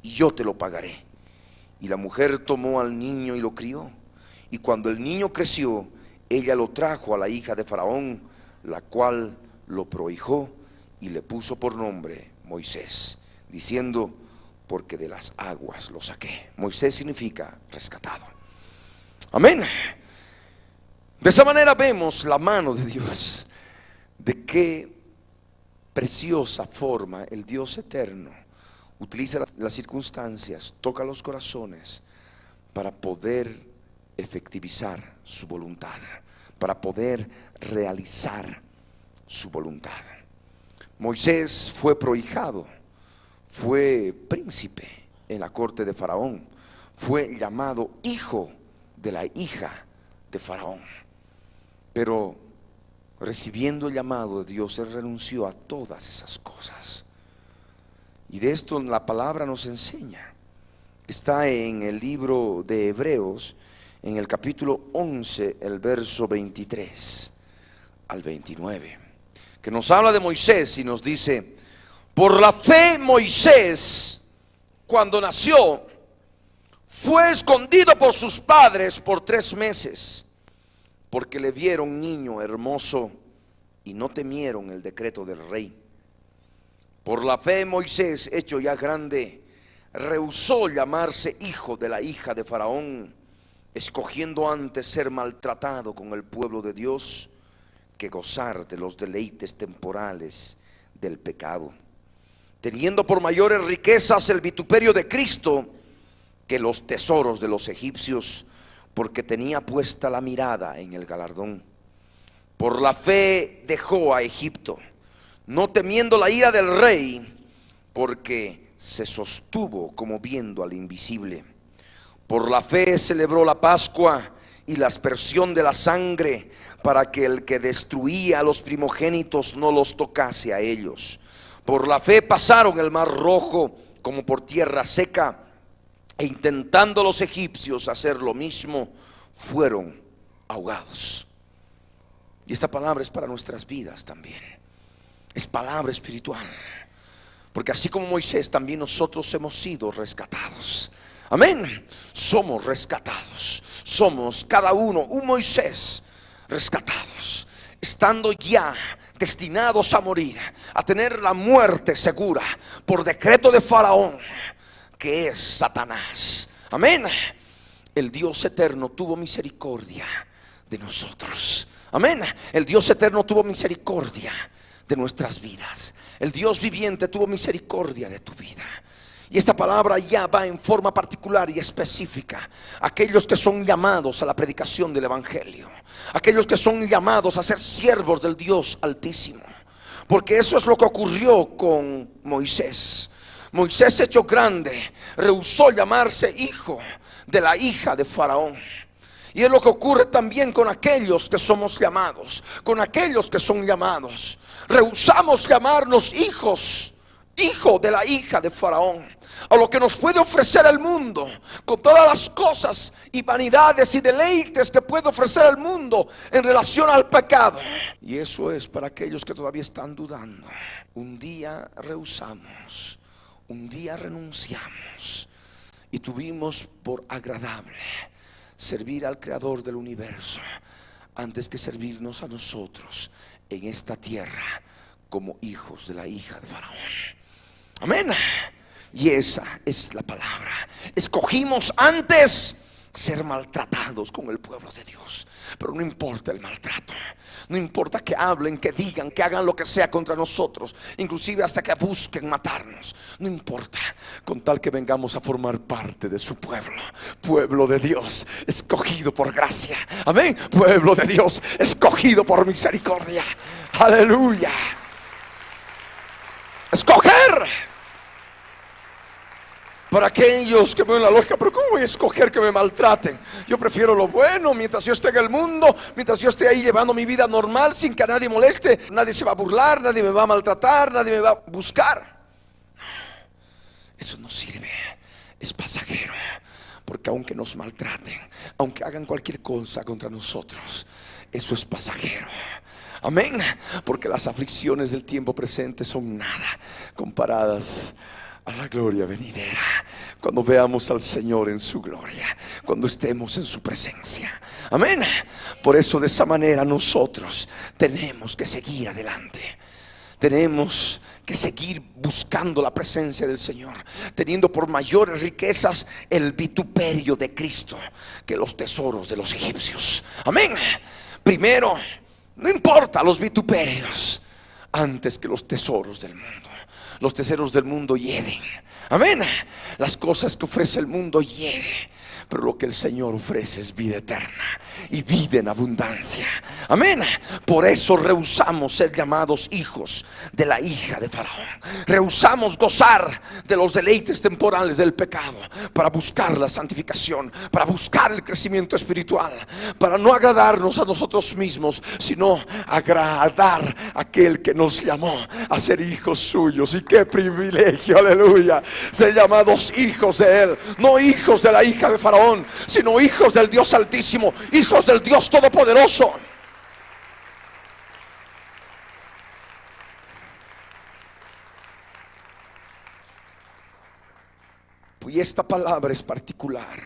y yo te lo pagaré. Y la mujer tomó al niño y lo crió. Y cuando el niño creció, ella lo trajo a la hija de Faraón, la cual lo prohijó y le puso por nombre Moisés, diciendo: porque de las aguas lo saqué. Moisés significa rescatado. Amén. De esa manera vemos la mano de Dios. De qué preciosa forma el Dios eterno utiliza las circunstancias, toca los corazones para poder efectivizar su voluntad, para poder realizar su voluntad. Moisés fue prohijado, fue príncipe en la corte de Faraón, fue llamado hijo de la hija de Faraón, pero recibiendo el llamado de Dios, él renunció a todas esas cosas. Y de esto la palabra nos enseña. Está en el libro de Hebreos, en el capítulo 11, el verso 23 al 29, que nos habla de Moisés y nos dice: por la fe Moisés, cuando nació, fue escondido por sus padres por 3 meses, porque le vieron niño hermoso y no temieron el decreto del rey. Por la fe Moisés, hecho ya grande, rehusó llamarse hijo de la hija de Faraón, escogiendo antes ser maltratado con el pueblo de Dios que gozar de los deleites temporales del pecado, teniendo por mayores riquezas el vituperio de Cristo que los tesoros de los egipcios, porque tenía puesta la mirada en el galardón. Por la fe dejó a Egipto, no temiendo la ira del rey, porque se sostuvo como viendo al invisible. Por la fe celebró la Pascua y la aspersión de la sangre, para que el que destruía a los primogénitos no los tocase a ellos. Por la fe pasaron el mar rojo como por tierra seca, e intentando los egipcios hacer lo mismo, fueron ahogados. Y esta palabra es para nuestras vidas también, es palabra espiritual, porque así como Moisés, también nosotros hemos sido rescatados. Amén. Somos rescatados, somos cada uno un Moisés, rescatados, estando ya destinados a morir, a tener la muerte segura por decreto de Faraón, que es Satanás. Amén. El Dios eterno tuvo misericordia de nosotros. Amén. El Dios eterno tuvo misericordia de nuestras vidas. El Dios viviente tuvo misericordia de tu vida. Y esta palabra ya va en forma particular y específica a aquellos que son llamados a la predicación del evangelio, aquellos que son llamados a ser siervos del Dios Altísimo, porque eso es lo que ocurrió con Moisés. Moisés, hecho grande, rehusó llamarse hijo de la hija de Faraón. Y es lo que ocurre también con aquellos que somos llamados, con aquellos que son llamados. Rehusamos llamarnos hijos, hijo de la hija de Faraón, a lo que nos puede ofrecer el mundo, con todas las cosas y vanidades y deleites que puede ofrecer el mundo en relación al pecado. Y eso es para aquellos que todavía están dudando. Un día rehusamos, un día renunciamos y tuvimos por agradable servir al Creador del universo antes que servirnos a nosotros en esta tierra como hijos de la hija de Faraón. Amén. Y esa es la palabra. Escogimos antes ser maltratados con el pueblo de Dios. Pero no importa el maltrato, no importa que hablen, que digan, que hagan lo que sea contra nosotros, inclusive hasta que busquen matarnos, no importa, con tal que vengamos a formar parte de su pueblo, pueblo de Dios, escogido por gracia. Amén. Pueblo de Dios, escogido por misericordia. Aleluya. Escoger. Para aquellos que ven la lógica, pero ¿cómo voy a escoger que me maltraten? Yo prefiero lo bueno mientras yo esté en el mundo, mientras yo esté ahí llevando mi vida normal sin que a nadie moleste. Nadie se va a burlar, nadie me va a maltratar, nadie me va a buscar. Eso no sirve, es pasajero. Porque aunque nos maltraten, aunque hagan cualquier cosa contra nosotros, eso es pasajero. Amén. Porque las aflicciones del tiempo presente son nada comparadas a la gloria venidera, cuando veamos al Señor en su gloria, cuando estemos en su presencia. Amén. Por eso de esa manera nosotros tenemos que seguir adelante. Tenemos que seguir buscando la presencia del Señor, teniendo por mayores riquezas el vituperio de Cristo que los tesoros de los egipcios. Amén. Primero, no importa los vituperios antes que los tesoros del mundo. Los tesoros del mundo hieren. Amén. Las cosas que ofrece el mundo hieren, pero lo que el Señor ofrece es vida eterna y vida en abundancia. Amén. Por eso rehusamos ser llamados hijos de la hija de Faraón. Rehusamos gozar de los deleites temporales del pecado para buscar la santificación, para buscar el crecimiento espiritual, para no agradarnos a nosotros mismos, sino agradar a aquel que nos llamó a ser hijos suyos. Y qué privilegio, aleluya, ser llamados hijos de Él, no hijos de la hija de Faraón, sino hijos del Dios Altísimo, hijos del Dios Todopoderoso. Y esta palabra es particular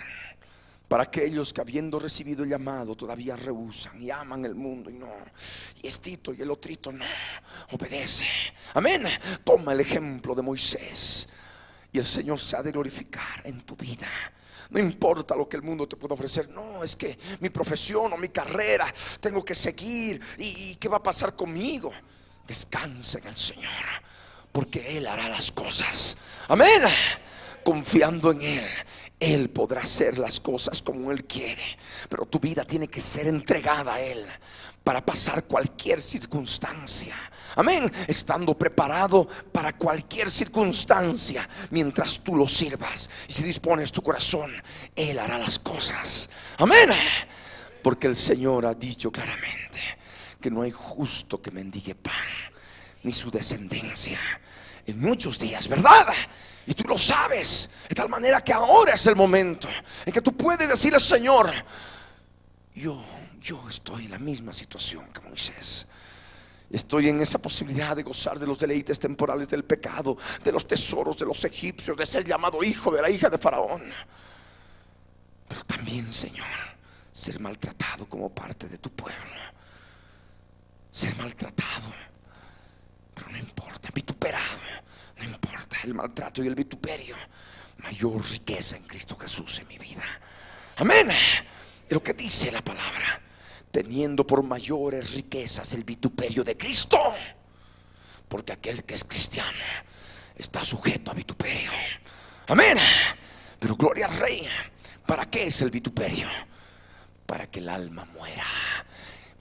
para aquellos que, habiendo recibido el llamado, todavía rehusan y aman el mundo y no, y estito y el otrito no obedece. Amén. Toma el ejemplo de Moisés y el Señor se ha de glorificar en tu vida. No importa lo que el mundo te pueda ofrecer. No, es que mi profesión o mi carrera tengo que seguir, y ¿qué va a pasar conmigo? Descansa en el Señor, porque Él hará las cosas. Amén. Confiando en Él, Él podrá hacer las cosas como Él quiere. Pero tu vida tiene que ser entregada a Él para pasar cualquier circunstancia. Amén. Estando preparado para cualquier circunstancia mientras tú lo sirvas. Y si dispones tu corazón, Él hará las cosas. Amén. Porque el Señor ha dicho claramente que no hay justo que mendigue pan, ni su descendencia en muchos días, ¿verdad? Y tú lo sabes, de tal manera que ahora es el momento en que tú puedes decirle: Señor, yo estoy en la misma situación que Moisés. Estoy en esa posibilidad de gozar de los deleites temporales del pecado, de los tesoros de los egipcios, de ser llamado hijo de la hija de Faraón. Pero también, Señor, ser maltratado como parte de tu pueblo. Ser maltratado, pero no importa, vituperado, no importa. El maltrato y el vituperio, mayor riqueza en Cristo Jesús en mi vida. Amén. Es lo que dice la palabra: teniendo por mayores riquezas el vituperio de Cristo. Porque aquel que es cristiano está sujeto a vituperio. Amén. Pero gloria al Rey. ¿Para qué es el vituperio? Para que el alma muera.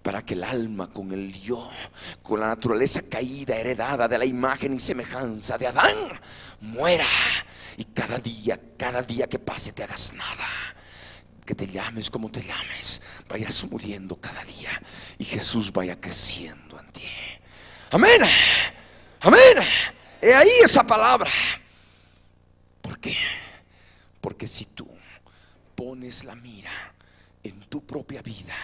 Para que el alma con el yo, con la naturaleza caída, heredada de la imagen y semejanza de Adán, muera. Y cada día que pase te hagas nada. Que te llames como te llames, vayas muriendo cada día y Jesús vaya creciendo en ti. Amén. Amén. He ahí esa palabra. ¿Por qué? Porque si tú pones la mira en tu propia vida,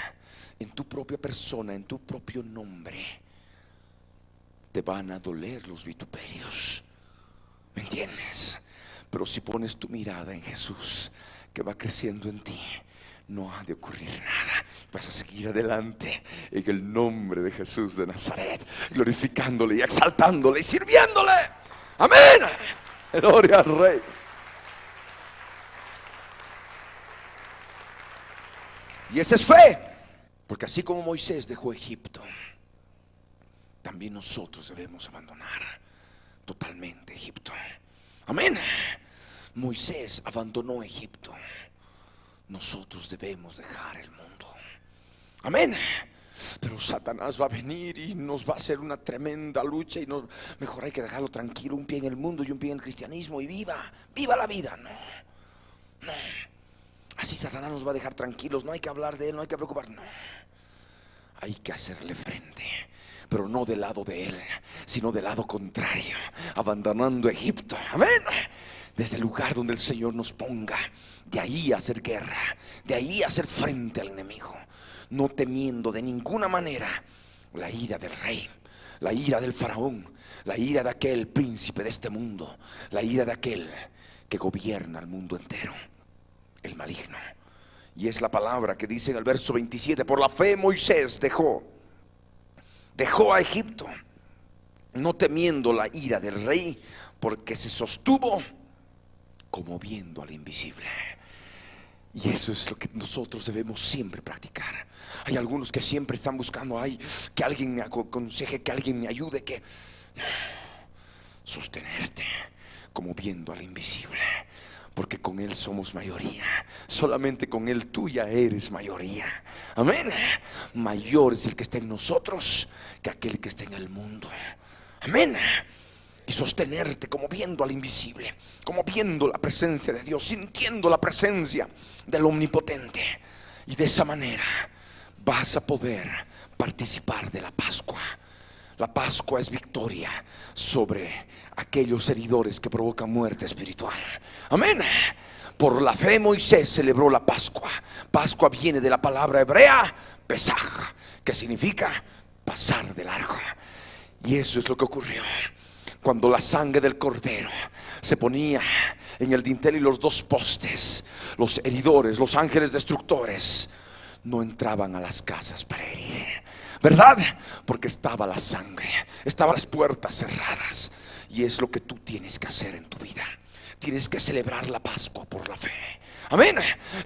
en tu propia persona, en tu propio nombre, te van a doler los vituperios. ¿Me entiendes? Pero si pones tu mirada en Jesús, que va creciendo en ti, no ha de ocurrir nada. Vas a seguir adelante en el nombre de Jesús de Nazaret, glorificándole y exaltándole y sirviéndole. Amén. Gloria al Rey. Y esa es fe. Porque así como Moisés dejó Egipto, también nosotros debemos abandonar totalmente Egipto. Amén. Moisés abandonó Egipto. Nosotros debemos dejar el mundo. Amén. Pero Satanás va a venir y nos va a hacer una tremenda lucha y mejor hay que dejarlo tranquilo, un pie en el mundo y un pie en el cristianismo, y viva la vida. No. Así Satanás nos va a dejar tranquilos. No hay que hablar de él, no hay que preocuparnos. No. Hay que hacerle frente, pero no del lado de él, sino del lado contrario, abandonando Egipto. Amén. Desde el lugar donde el Señor nos ponga, de ahí a hacer guerra, de ahí a hacer frente al enemigo, no temiendo de ninguna manera la ira del rey, la ira del faraón, la ira de aquel príncipe de este mundo, la ira de aquel que gobierna el mundo entero, el maligno. Y es la palabra que dice en el verso 27: por la fe Moisés dejó a Egipto, no temiendo la ira del rey, porque se sostuvo como viendo al invisible. Y eso es lo que nosotros debemos siempre practicar. Hay algunos que siempre están buscando, que alguien me aconseje, que alguien me ayude, que sostenerte como viendo al invisible, porque con Él somos mayoría. Solamente con Él tú ya eres mayoría. Amén. Mayor es el que está en nosotros que aquel que está en el mundo. Amén. Y sostenerte como viendo al invisible, como viendo la presencia de Dios, sintiendo la presencia del Omnipotente. Y de esa manera vas a poder participar de la Pascua. La Pascua es victoria sobre aquellos heridores que provocan muerte espiritual. Amén. Por la fe Moisés celebró la Pascua. Pascua viene de la palabra hebrea Pesaj, que significa pasar de largo. Y eso es lo que ocurrió cuando la sangre del cordero se ponía en el dintel y los dos postes. Los heridores, los ángeles destructores, no entraban a las casas para herir, ¿verdad? Porque estaba la sangre, estaban las puertas cerradas. Y es lo que tú tienes que hacer en tu vida. Tienes que celebrar la Pascua por la fe. Amén.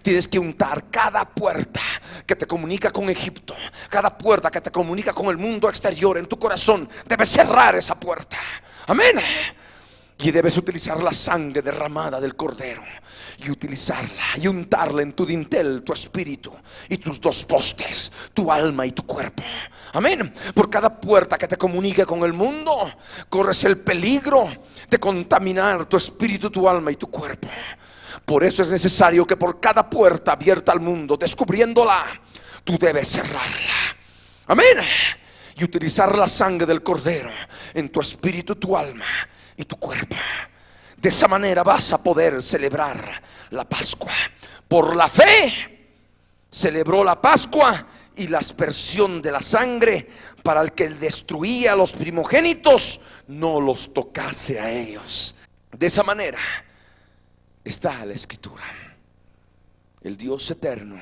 Tienes que untar cada puerta que te comunica con Egipto, cada puerta que te comunica con el mundo exterior en tu corazón. Debes cerrar esa puerta. Amén. Y debes utilizar la sangre derramada del cordero y utilizarla y untarla en tu dintel, tu espíritu y tus dos postes, tu alma y tu cuerpo. Amén. Por cada puerta que te comunique con el mundo, corres el peligro de contaminar tu espíritu, tu alma y tu cuerpo. Por eso es necesario que por cada puerta abierta al mundo, descubriéndola, tú debes cerrarla. Amén. Y utilizar la sangre del cordero en tu espíritu, tu alma y tu cuerpo. De esa manera vas a poder celebrar la Pascua. Por la fe celebró la Pascua y la aspersión de la sangre, para el que destruía a los primogénitos no los tocase a ellos. De esa manera está la Escritura. El Dios eterno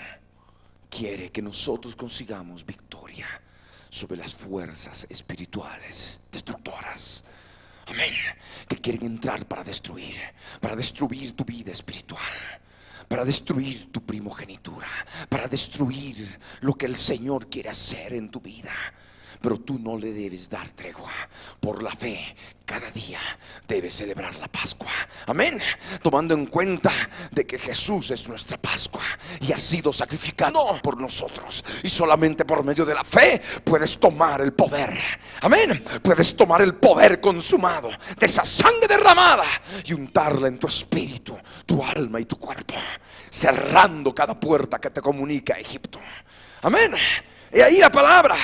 quiere que nosotros consigamos victoria sobre las fuerzas espirituales destructoras. Amén. Que quieren entrar para destruir tu vida espiritual, para destruir tu primogenitura, para destruir lo que el Señor quiere hacer en tu vida. Pero tú no le debes dar tregua. Por la fe, cada día debes celebrar la Pascua. Amén. Tomando en cuenta de que Jesús es nuestra Pascua y ha sido sacrificado por nosotros. Y solamente por medio de la fe puedes tomar el poder. Amén. Puedes tomar el poder consumado de esa sangre derramada y untarla en tu espíritu, tu alma y tu cuerpo, cerrando cada puerta que te comunica a Egipto. Amén. Y ahí la palabra: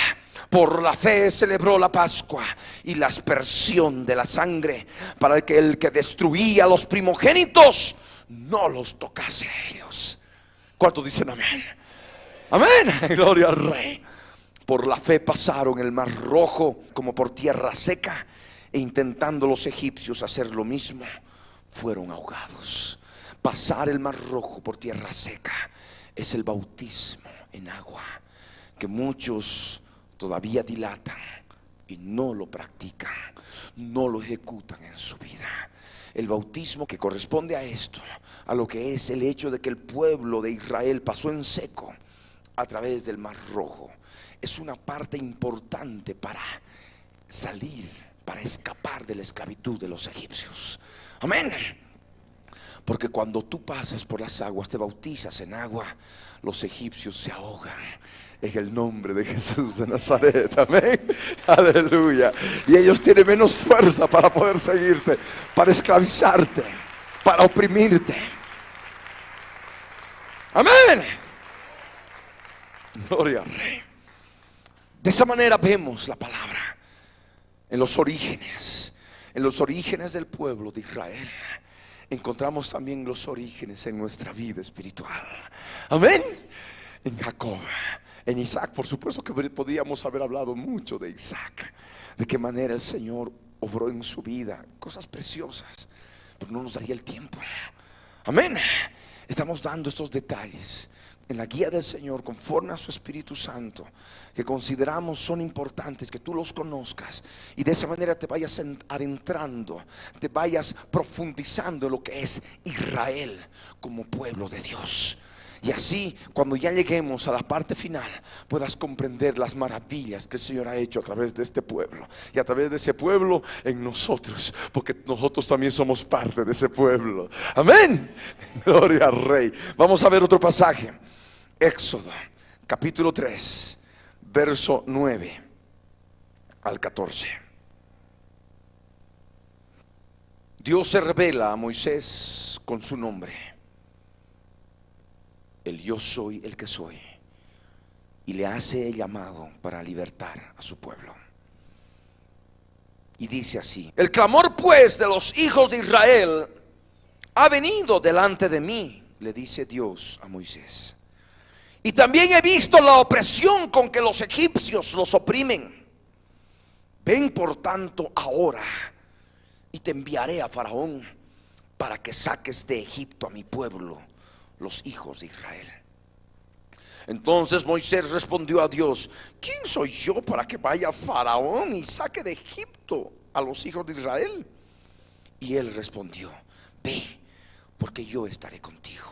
por la fe celebró la Pascua y la aspersión de la sangre, para que el que destruía a los primogénitos no los tocase a ellos. ¿Cuántos dicen amén? Amén. Gloria al Rey. Por la fe pasaron el mar rojo como por tierra seca, e intentando los egipcios hacer lo mismo, fueron ahogados. Pasar el mar rojo por tierra seca es el bautismo en agua, que muchos todavía dilatan y no lo practican, no lo ejecutan en su vida. El bautismo que corresponde a esto, a lo que es el hecho de que el pueblo de Israel pasó en seco a través del Mar Rojo es una parte importante para salir, para escapar de la esclavitud de los egipcios. Amén. Porque cuando tú pasas por las aguas, te bautizas en agua, los egipcios se ahogan en el nombre de Jesús de Nazaret. Amén. Aleluya. Y ellos tienen menos fuerza para poder seguirte, para esclavizarte, para oprimirte. Amén. Gloria al Rey. De esa manera vemos la palabra en los orígenes del pueblo de Israel. Encontramos también los orígenes en nuestra vida espiritual. Amén. En Jacob, en Isaac. Por supuesto que podíamos haber hablado mucho de Isaac, de qué manera el Señor obró en su vida cosas preciosas, pero no nos daría el tiempo. Amén. Estamos dando estos detalles en la guía del Señor, conforme a su Espíritu Santo, que consideramos son importantes, que tú los conozcas y de esa manera te vayas adentrando, te vayas profundizando en lo que es Israel como pueblo de Dios. Y así, cuando ya lleguemos a la parte final, puedas comprender las maravillas que el Señor ha hecho a través de este pueblo, y a través de ese pueblo en nosotros, porque nosotros también somos parte de ese pueblo. Amén. Gloria al Rey. Vamos a ver otro pasaje. Éxodo capítulo 3, verso 9 al 14. Dios se revela a Moisés con su nombre, el yo soy el que soy, y le hace el llamado para libertar a su pueblo. Y dice así: el clamor pues de los hijos de Israel ha venido delante de mí, le dice Dios a Moisés. Y también he visto la opresión con que los egipcios los oprimen. Ven por tanto ahora, y te enviaré a Faraón para que saques de Egipto a mi pueblo, los hijos de Israel. Entonces Moisés respondió a Dios: ¿quién soy yo para que vaya a Faraón y saque de Egipto a los hijos de Israel? Y él respondió: ve, porque yo estaré contigo,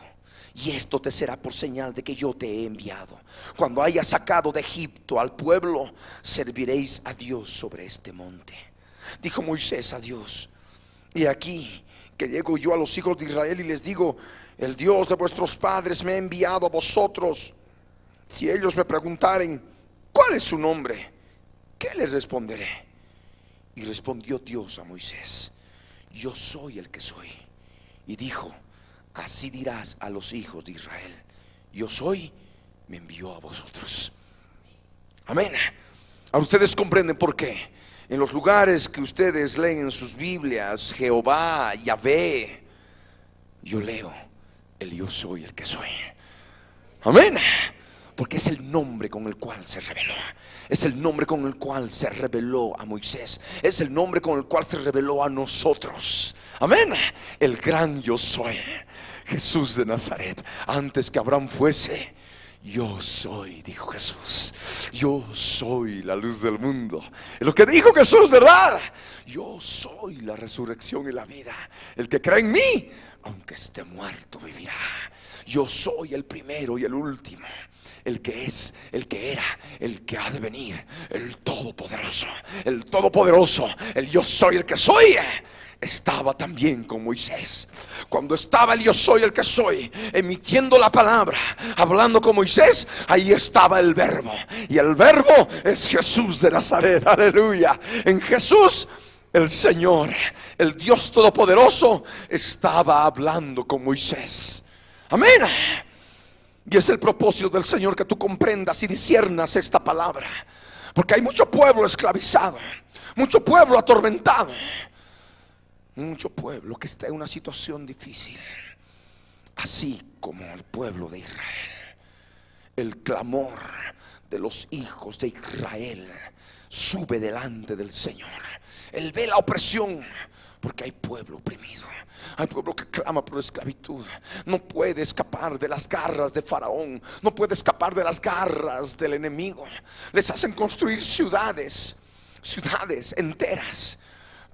y esto te será por señal de que yo te he enviado. Cuando hayas sacado de Egipto al pueblo, serviréis a Dios sobre este monte. Dijo Moisés a Dios: y aquí que llego yo a los hijos de Israel y les digo: el Dios de vuestros padres me ha enviado a vosotros. Si ellos me preguntaren: ¿cuál es su nombre?, ¿qué les responderé? Y respondió Dios a Moisés: yo soy el que soy. Y dijo: así dirás a los hijos de Israel: yo soy, me envió a vosotros. Amén. Ahora ustedes comprenden por qué en los lugares que ustedes leen en sus Biblias, Jehová, Yahvé, yo leo el yo soy el que soy. Amén. Porque es el nombre con el cual se reveló. Es el nombre con el cual se reveló a Moisés. Es el nombre con el cual se reveló a nosotros. Amén. El gran yo soy, Jesús de Nazaret. Antes que Abraham fuese, yo soy, dijo Jesús. Yo soy la luz del mundo. Es lo que dijo Jesús, ¿verdad? Yo soy la resurrección y la vida. El que cree en mí, aunque esté muerto, vivirá. Yo soy el primero y el último, el que es, el que era, el que ha de venir, el todopoderoso. El todopoderoso, el yo soy el que soy, estaba también con Moisés. Cuando estaba el yo soy el que soy emitiendo la palabra, hablando con Moisés, ahí estaba el verbo. Y el verbo es Jesús de Nazaret. Aleluya. En Jesús el Señor, el Dios todopoderoso, estaba hablando con Moisés. Amén. Y es el propósito del Señor que tú comprendas y disciernas esta palabra, porque hay mucho pueblo esclavizado, mucho pueblo atormentado, mucho pueblo que está en una situación difícil, así como el pueblo de Israel. El clamor de los hijos de Israel sube delante del Señor. Él ve la opresión, porque hay pueblo oprimido, hay pueblo que clama por esclavitud. No puede escapar de las garras de Faraón, no puede escapar de las garras del enemigo. Les hacen construir ciudades enteras,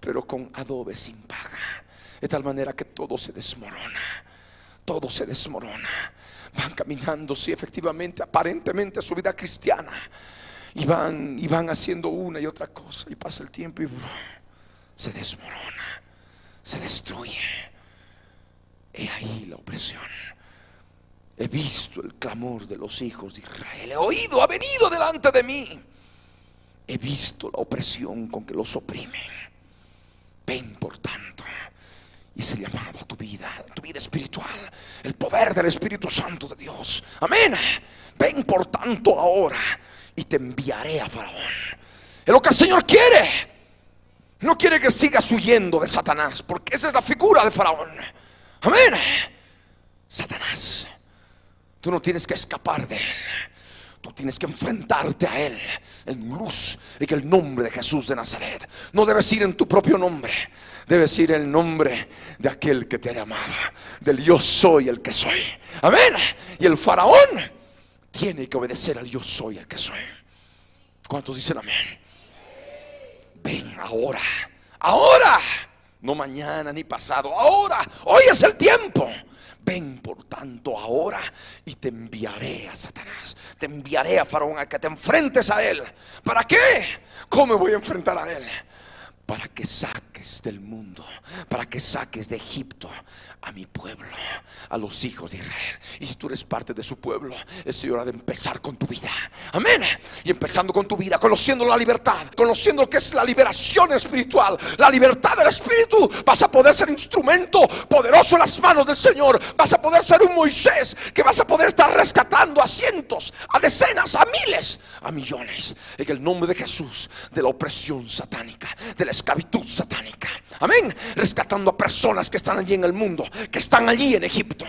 pero con adobe sin paga, de tal manera que todo se desmorona, todo se desmorona. Van caminando, sí, efectivamente, aparentemente su vida cristiana, y van haciendo una y otra cosa, y pasa el tiempo y se desmorona, se destruye. He ahí la opresión. He visto el clamor de los hijos de Israel. He oído, ha venido delante de mí. He visto la opresión con que los oprimen. Ven por tanto, y es el llamado a tu vida espiritual, el poder del Espíritu Santo de Dios. Amén. Ven por tanto ahora, y te enviaré a Faraón. Es lo que el Señor quiere. No quiere que sigas huyendo de Satanás, porque esa es la figura de Faraón. Amén. Satanás, tú no tienes que escapar de él. Tú tienes que enfrentarte a él en luz, en el nombre de Jesús de Nazaret. No debes ir en tu propio nombre, debes ir en el nombre de aquel que te ha llamado, del yo soy el que soy. Amén. Y el faraón tiene que obedecer al yo soy el que soy. ¿Cuántos dicen amén? Ven ahora, ahora, no mañana ni pasado, ahora, hoy es el tiempo. Ven por tanto ahora, y te enviaré a Satanás, te enviaré a Faraón, a que te enfrentes a él. ¿Para qué? ¿Cómo me voy a enfrentar a él? Para que saques del mundo, para que saques de Egipto a mi pueblo, a los hijos de Israel. Y si tú eres parte de su pueblo, es hora de empezar con tu vida. Amén. Y empezando con tu vida, conociendo la libertad, conociendo lo que es la liberación espiritual, la libertad del espíritu, vas a poder ser instrumento poderoso en las manos del Señor. Vas a poder ser un Moisés, que vas a poder estar rescatando a cientos, a decenas, a miles, a millones, en el nombre de Jesús, de la opresión satánica, de la esclavitud satánica. Amén. Rescatando a personas que están allí en el mundo, que están allí en Egipto.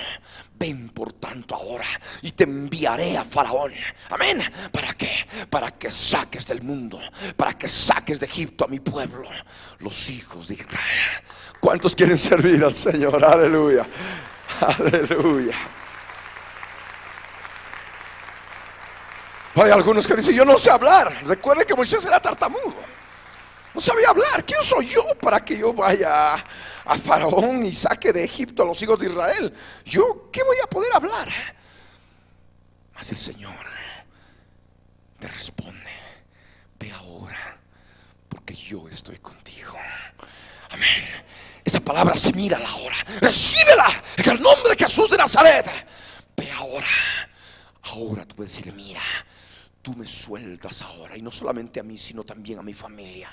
Ven por tanto ahora, y te enviaré a Faraón. Amén. ¿Para qué? Para que saques del mundo, para que saques de Egipto a mi pueblo, los hijos de Israel. ¿Cuántos quieren servir al Señor? Aleluya, aleluya. Hay algunos que dicen: yo no sé hablar. Recuerden que Moisés era tartamudo, no sabía hablar. ¿Quién soy yo para que yo vaya a Faraón y saque de Egipto a los hijos de Israel? ¿Yo qué voy a poder hablar? Mas el Señor te responde: ve ahora, porque yo estoy contigo. Amén. Esa palabra se mira a la hora. Recíbela en el nombre de Jesús de Nazaret. Ve ahora. Ahora tú puedes decirle: mira, tú me sueltas ahora, y no solamente a mí, sino también a mi familia,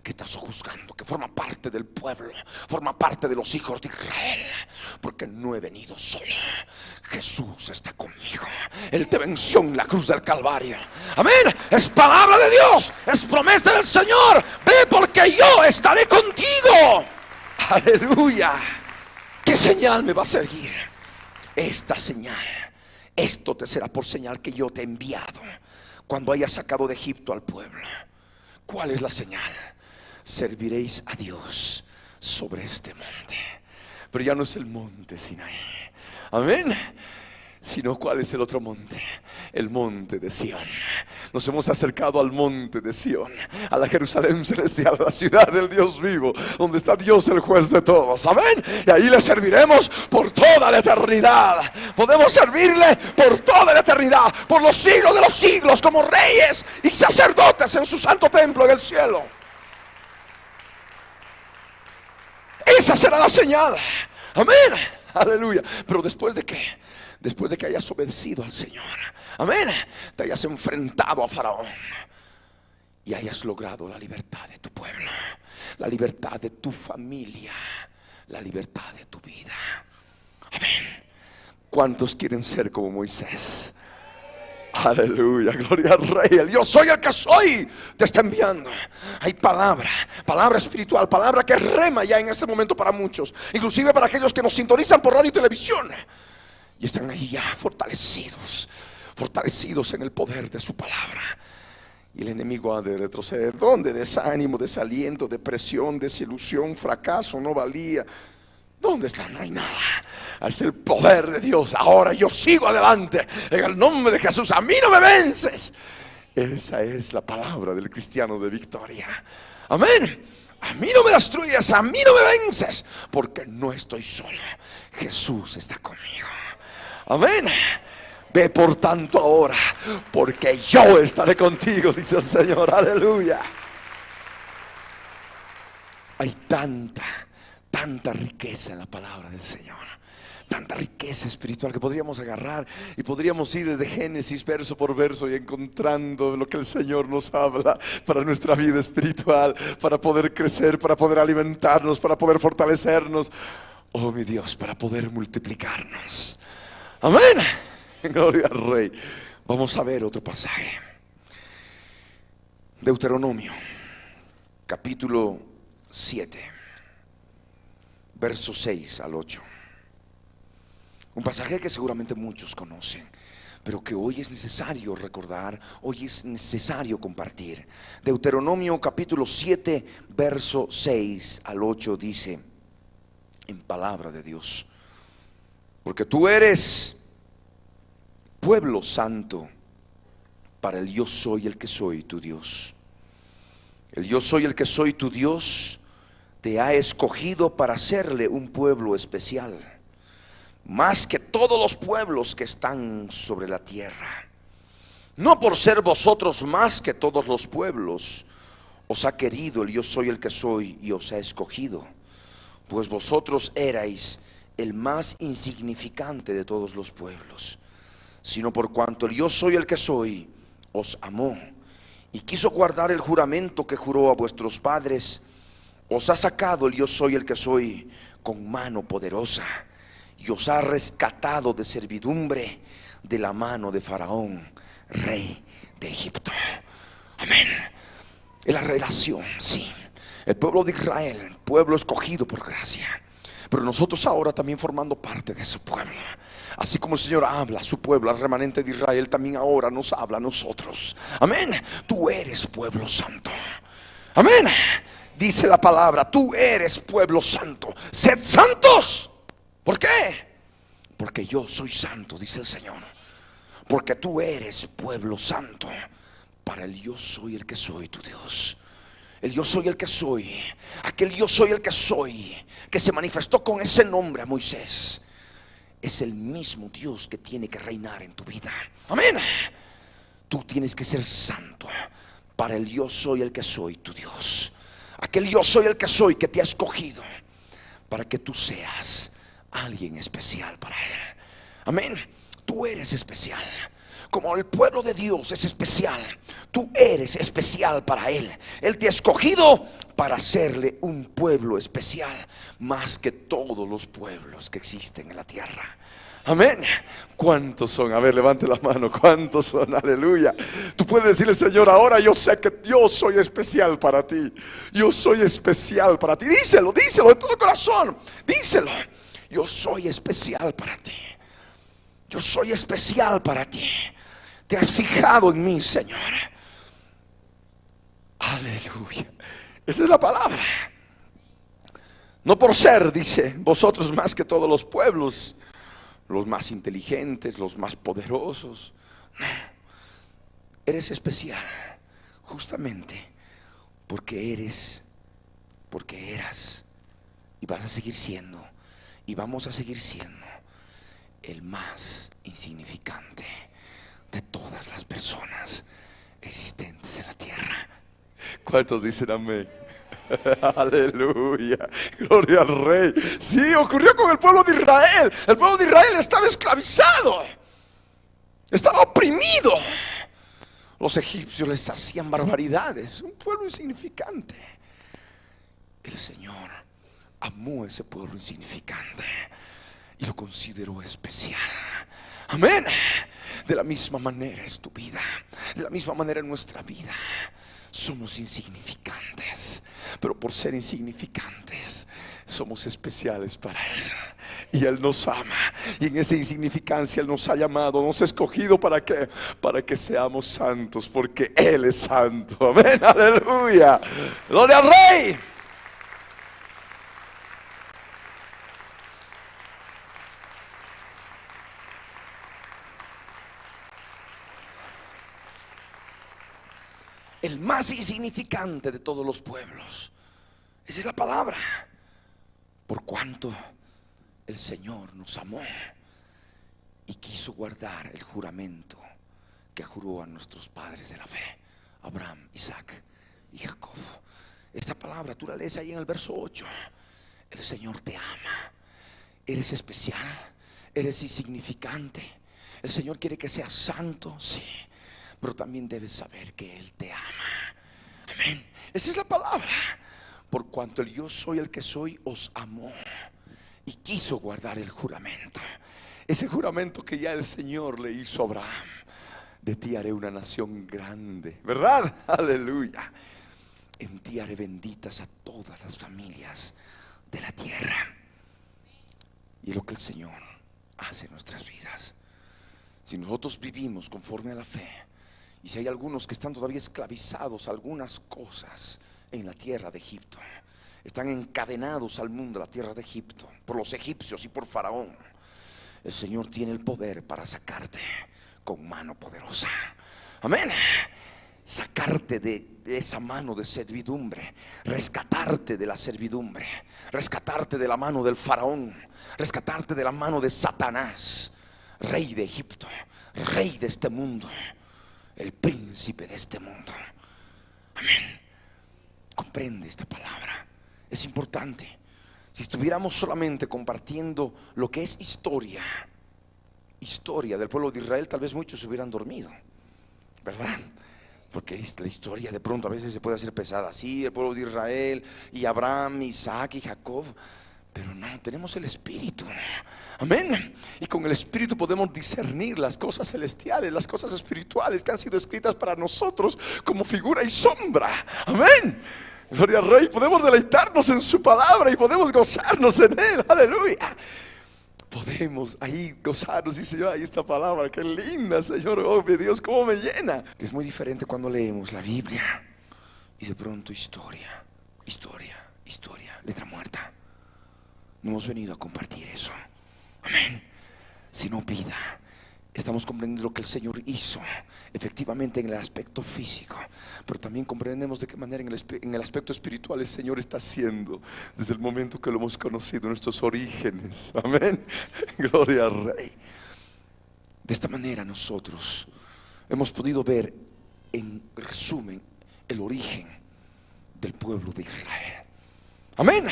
que estás juzgando, que forma parte del pueblo, forma parte de los hijos de Israel, porque no he venido solo. Jesús está conmigo. Él te venció en la cruz del Calvario. Amén. Es palabra de Dios, es promesa del Señor. Ve, porque yo estaré contigo. Aleluya. ¿Qué señal me va a seguir? Esta señal. Esto te será por señal que yo te he enviado cuando hayas sacado de Egipto al pueblo. ¿Cuál es la señal? Serviréis a Dios sobre este monte. Pero ya no es el monte Sinaí, amén, sino ¿cuál es el otro monte? El monte de Sión. Nos hemos acercado al monte de Sión, a la Jerusalén celestial, a la ciudad del Dios vivo, donde está Dios el juez de todos. Amén. Y ahí le serviremos por toda la eternidad. Podemos servirle por toda la eternidad, por los siglos de los siglos, como reyes y sacerdotes en su santo templo en el cielo. Esa será la señal. Amén. Aleluya. Pero después de qué? Después de que hayas obedecido al Señor, amén, te hayas enfrentado a Faraón y hayas logrado la libertad de tu pueblo, la libertad de tu familia, la libertad de tu vida. Amén. ¿Cuántos quieren ser como Moisés? Aleluya, gloria al Rey. El yo soy el que soy te está enviando. Hay palabra espiritual, palabra que rema ya en este momento para muchos, inclusive para aquellos que nos sintonizan por radio y televisión, y están ahí ya fortalecidos en el poder de su palabra. Y el enemigo ha de retroceder. ¿Dónde? Desánimo, desaliento, depresión, desilusión, fracaso, no valía. ¿Dónde está? No hay nada. Hasta el poder de Dios. Ahora yo sigo adelante en el nombre de Jesús. A mí no me vences. Esa es la palabra del cristiano de victoria. Amén. A mí no me destruyes, a mí no me vences, porque no estoy solo. Jesús está conmigo. Amén. Ve por tanto ahora, porque yo estaré contigo, dice el Señor. Aleluya. Hay tanta riqueza en la palabra del Señor, tanta riqueza espiritual que podríamos agarrar y podríamos ir desde Génesis verso por verso y encontrando lo que el Señor nos habla para nuestra vida espiritual, para poder crecer, para poder alimentarnos, para poder fortalecernos. Oh mi Dios, para poder multiplicarnos. Amén. Gloria al Rey. Vamos a ver otro pasaje. Deuteronomio capítulo 7, versos 6 al 8. Un pasaje que seguramente muchos conocen, pero que hoy es necesario recordar, hoy es necesario compartir. Deuteronomio capítulo 7, verso 6 al 8 dice, en palabra de Dios: porque tú eres pueblo santo para el yo soy el que soy tu Dios. El yo soy el que soy tu Dios te ha escogido para hacerle un pueblo especial, más que todos los pueblos que están sobre la tierra. No por ser vosotros más que todos los pueblos, os ha querido el yo soy el que soy y os ha escogido, pues vosotros erais el más insignificante de todos los pueblos, sino por cuanto el yo soy el que soy os amó y quiso guardar el juramento que juró a vuestros padres, os ha sacado el yo soy el que soy con mano poderosa y os ha rescatado de servidumbre de la mano de Faraón, rey de Egipto. Amén. Es la relación, sí. El pueblo de Israel, pueblo escogido por gracia, pero nosotros ahora también formando parte de ese pueblo. Así como el Señor habla a su pueblo, al remanente de Israel, también ahora nos habla a nosotros. Amén. Tú eres pueblo santo. Amén. Dice la palabra, tú eres pueblo santo. Sed santos. ¿Por qué? Porque yo soy santo, dice el Señor. Porque tú eres pueblo santo para el yo soy el que soy tu Dios. El yo soy el que soy, aquel yo soy el que soy, que se manifestó con ese nombre a Moisés, es el mismo Dios que tiene que reinar en tu vida. Amén. Tú tienes que ser santo para el yo soy el que soy tu Dios. Aquel yo soy el que soy que te ha escogido para que tú seas alguien especial para Él. Amén. Tú eres especial. Como el pueblo de Dios es especial, tú eres especial para Él. Él te ha escogido para hacerle un pueblo especial, más que todos los pueblos que existen en la tierra. Amén. ¿Cuántos son? A ver, levante la mano. ¿Cuántos son? Aleluya. Tú puedes decirle, Señor, ahora yo sé que yo soy especial para ti. Yo soy especial para ti. Díselo, díselo de todo corazón. Díselo. Yo soy especial para ti. Yo soy especial para ti. Te has fijado en mí, Señor. Aleluya. Esa es la palabra. No por ser, dice, vosotros más que todos los pueblos, los más inteligentes, los más poderosos. No. Eres especial justamente porque eres, porque eras, y vas a seguir siendo, y vamos a seguir siendo el más insignificante de todas las personas existentes en la tierra. ¿Cuántos dicen amén? Aleluya, gloria al Rey. Sí, ocurrió con el pueblo de Israel. El pueblo de Israel estaba esclavizado, estaba oprimido. Los egipcios les hacían barbaridades. Un pueblo insignificante. El Señor amó a ese pueblo insignificante y lo consideró especial. Amén. De la misma manera es tu vida. De la misma manera es nuestra vida. Somos insignificantes, pero por ser insignificantes somos especiales para Él. Y Él nos ama, y en esa insignificancia Él nos ha llamado, nos ha escogido. ¿Para qué? Para que seamos santos, porque Él es santo. Amén, aleluya. Gloria al Rey. El más insignificante de todos los pueblos Esa es la palabra. Por cuanto el Señor nos amó y quiso guardar el juramento que juró a nuestros padres de la fe, Abraham, Isaac y Jacob. Esta palabra tú la lees ahí en el verso 8. El Señor te ama. Eres especial, eres insignificante. El Señor quiere que seas santo, sí, pero también debes saber que Él te ama. Amén. Esa es la palabra. Por cuanto el yo soy el que soy os amó y quiso guardar el juramento. Ese juramento que ya el Señor le hizo a Abraham: de ti haré una nación grande, ¿verdad? Aleluya. En ti haré benditas a todas las familias de la tierra. Y es lo que el Señor hace en nuestras vidas. Si nosotros vivimos conforme a la fe, y si hay algunos que están todavía esclavizados a algunas cosas en la tierra de Egipto, están encadenados al mundo de la tierra de Egipto por los egipcios y por Faraón, el Señor tiene el poder para sacarte con mano poderosa. Amén. Sacarte de esa mano de servidumbre, rescatarte de la servidumbre, rescatarte de la mano del Faraón, rescatarte de la mano de Satanás, rey de Egipto, rey de este mundo, el príncipe de este mundo. Amén. Comprende esta palabra. Es importante. Si estuviéramos solamente compartiendo lo que es historia del pueblo de Israel, tal vez muchos se hubieran dormido, ¿verdad? Porque la historia de pronto a veces se puede hacer pesada. Sí, el pueblo de Israel y Abraham, Isaac y Jacob, pero no, tenemos el Espíritu. Amén. Y con el Espíritu podemos discernir las cosas celestiales, las cosas espirituales que han sido escritas para nosotros como figura y sombra. Amén. Gloria al Rey. Podemos deleitarnos en su palabra y podemos gozarnos en Él. Aleluya. Podemos ahí gozarnos. Dice yo, ahí esta palabra, qué linda, Señor. Oh, mi Dios, cómo me llena. Es muy diferente cuando leemos la Biblia y de pronto historia, letra muerta. No hemos venido a compartir eso. Amén. Sino vida. Estamos comprendiendo lo que el Señor hizo efectivamente en el aspecto físico, pero también comprendemos de qué manera en el aspecto espiritual el Señor está haciendo desde el momento que lo hemos conocido, nuestros orígenes. Amén. Gloria al Rey. De esta manera nosotros hemos podido ver en resumen el origen del pueblo de Israel. Amén.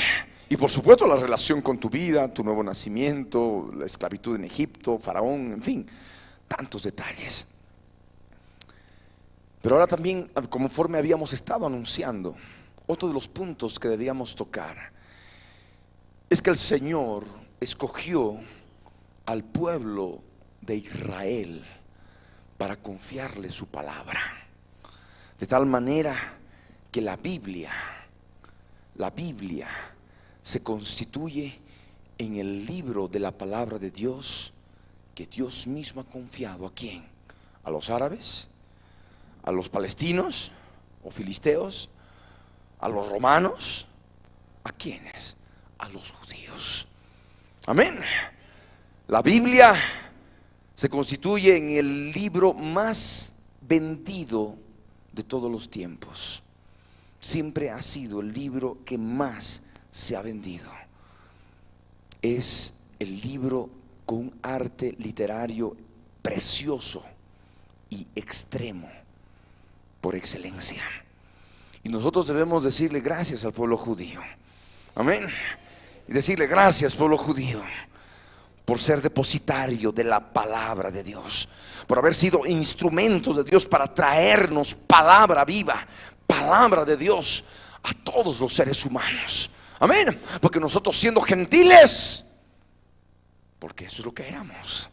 Y por supuesto la relación con tu vida, tu nuevo nacimiento, la esclavitud en Egipto, Faraón, en fin, tantos detalles. Pero ahora también, conforme habíamos estado anunciando, otro de los puntos que debíamos tocar es que el Señor escogió al pueblo de Israel para confiarle su palabra, de tal manera que la Biblia se constituye en el libro de la palabra de Dios que Dios mismo ha confiado. ¿A quién? ¿A los árabes? ¿A los palestinos o filisteos? ¿A los romanos? ¿A quiénes? A los judíos. Amén. La Biblia se constituye en el libro más vendido de todos los tiempos. Siempre ha sido el libro que más se ha vendido. Es el libro con un arte literario precioso y extremo por excelencia. Y nosotros debemos decirle gracias al pueblo judío. Amén. Y decirle gracias, pueblo judío, por ser depositario de la palabra de Dios, por haber sido instrumentos de Dios para traernos palabra viva, palabra de Dios a todos los seres humanos. Amén. Porque nosotros, siendo gentiles, porque eso es lo que éramos,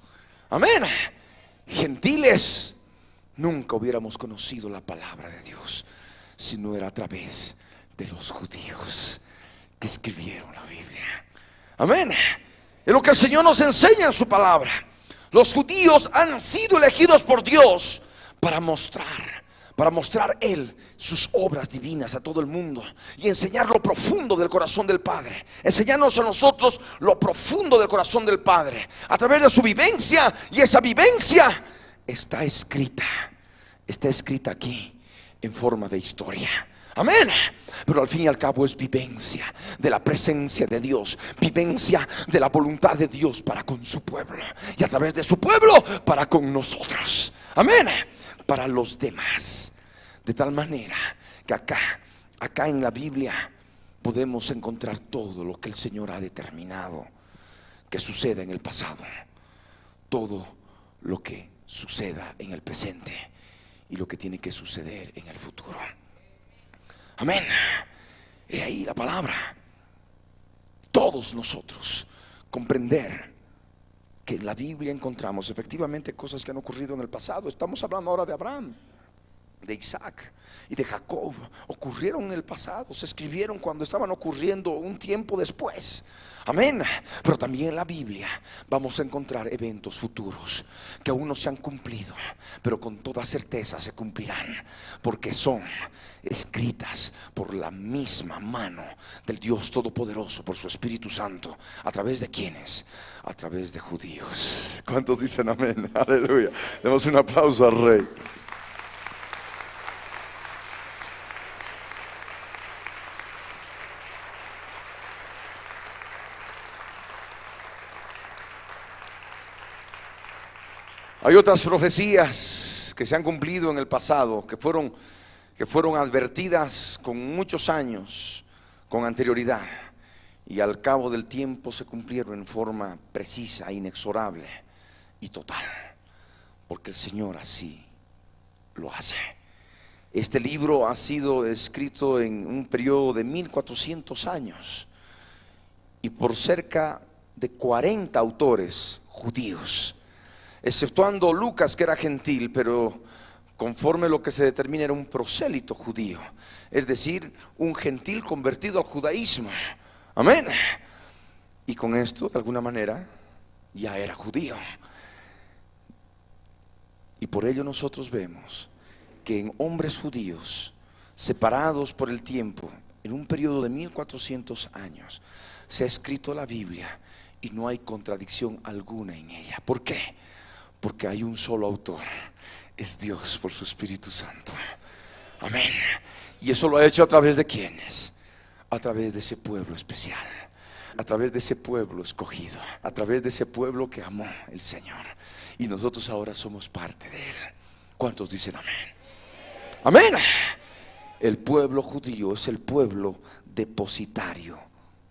amén, gentiles, nunca hubiéramos conocido la palabra de Dios si no era a través de los judíos que escribieron la Biblia. Amén. Es lo que el Señor nos enseña en su palabra. Los judíos han sido elegidos por Dios para mostrar Él sus obras divinas a todo el mundo y enseñar lo profundo del corazón del Padre, enseñarnos a nosotros lo profundo del corazón del Padre a través de su vivencia. Y esa vivencia está escrita aquí en forma de historia. Amén. Pero al fin y al cabo es vivencia de la presencia de Dios, vivencia de la voluntad de Dios para con su pueblo, y a través de su pueblo para con nosotros. Amén. Para los demás. De tal manera que acá en la Biblia podemos encontrar todo lo que el Señor ha determinado que suceda en el pasado, todo lo que suceda en el presente y lo que tiene que suceder en el futuro. Amén. Y ahí la palabra. Todos nosotros comprender que en la Biblia encontramos efectivamente cosas que han ocurrido en el pasado. Estamos hablando ahora de Abraham, de Isaac y de Jacob. Ocurrieron en el pasado, se escribieron cuando estaban ocurriendo un tiempo después. Amén. Pero también en la Biblia vamos a encontrar eventos futuros que aún no se han cumplido, pero con toda certeza se cumplirán, porque son escritas por la misma mano del Dios Todopoderoso, por su Espíritu Santo. ¿A través de quiénes? A través de judíos. ¿Cuántos dicen amén? Aleluya. Demos un aplauso al Rey. Hay otras profecías que se han cumplido en el pasado, que fueron advertidas con muchos años, con anterioridad, y al cabo del tiempo se cumplieron en forma precisa, inexorable y total, porque el Señor así lo hace. Este libro ha sido escrito en un periodo de 1400 años y por cerca de 40 autores judíos, exceptuando Lucas, que era gentil, pero conforme lo que se determina era un prosélito judío, es decir, un gentil convertido al judaísmo. Amén. Y con esto, de alguna manera, ya era judío. Y por ello nosotros vemos que en hombres judíos, separados por el tiempo, en un periodo de 1400 años, se ha escrito la Biblia y no hay contradicción alguna en ella. ¿Por qué? Porque hay un solo autor, es Dios por su Espíritu Santo. Amén. Y eso lo ha hecho a través de ¿quiénes? A través de ese pueblo especial, a través de ese pueblo escogido, a través de ese pueblo que amó el Señor. Y nosotros ahora somos parte de Él. ¿Cuántos dicen amén? Amén. El pueblo judío es el pueblo depositario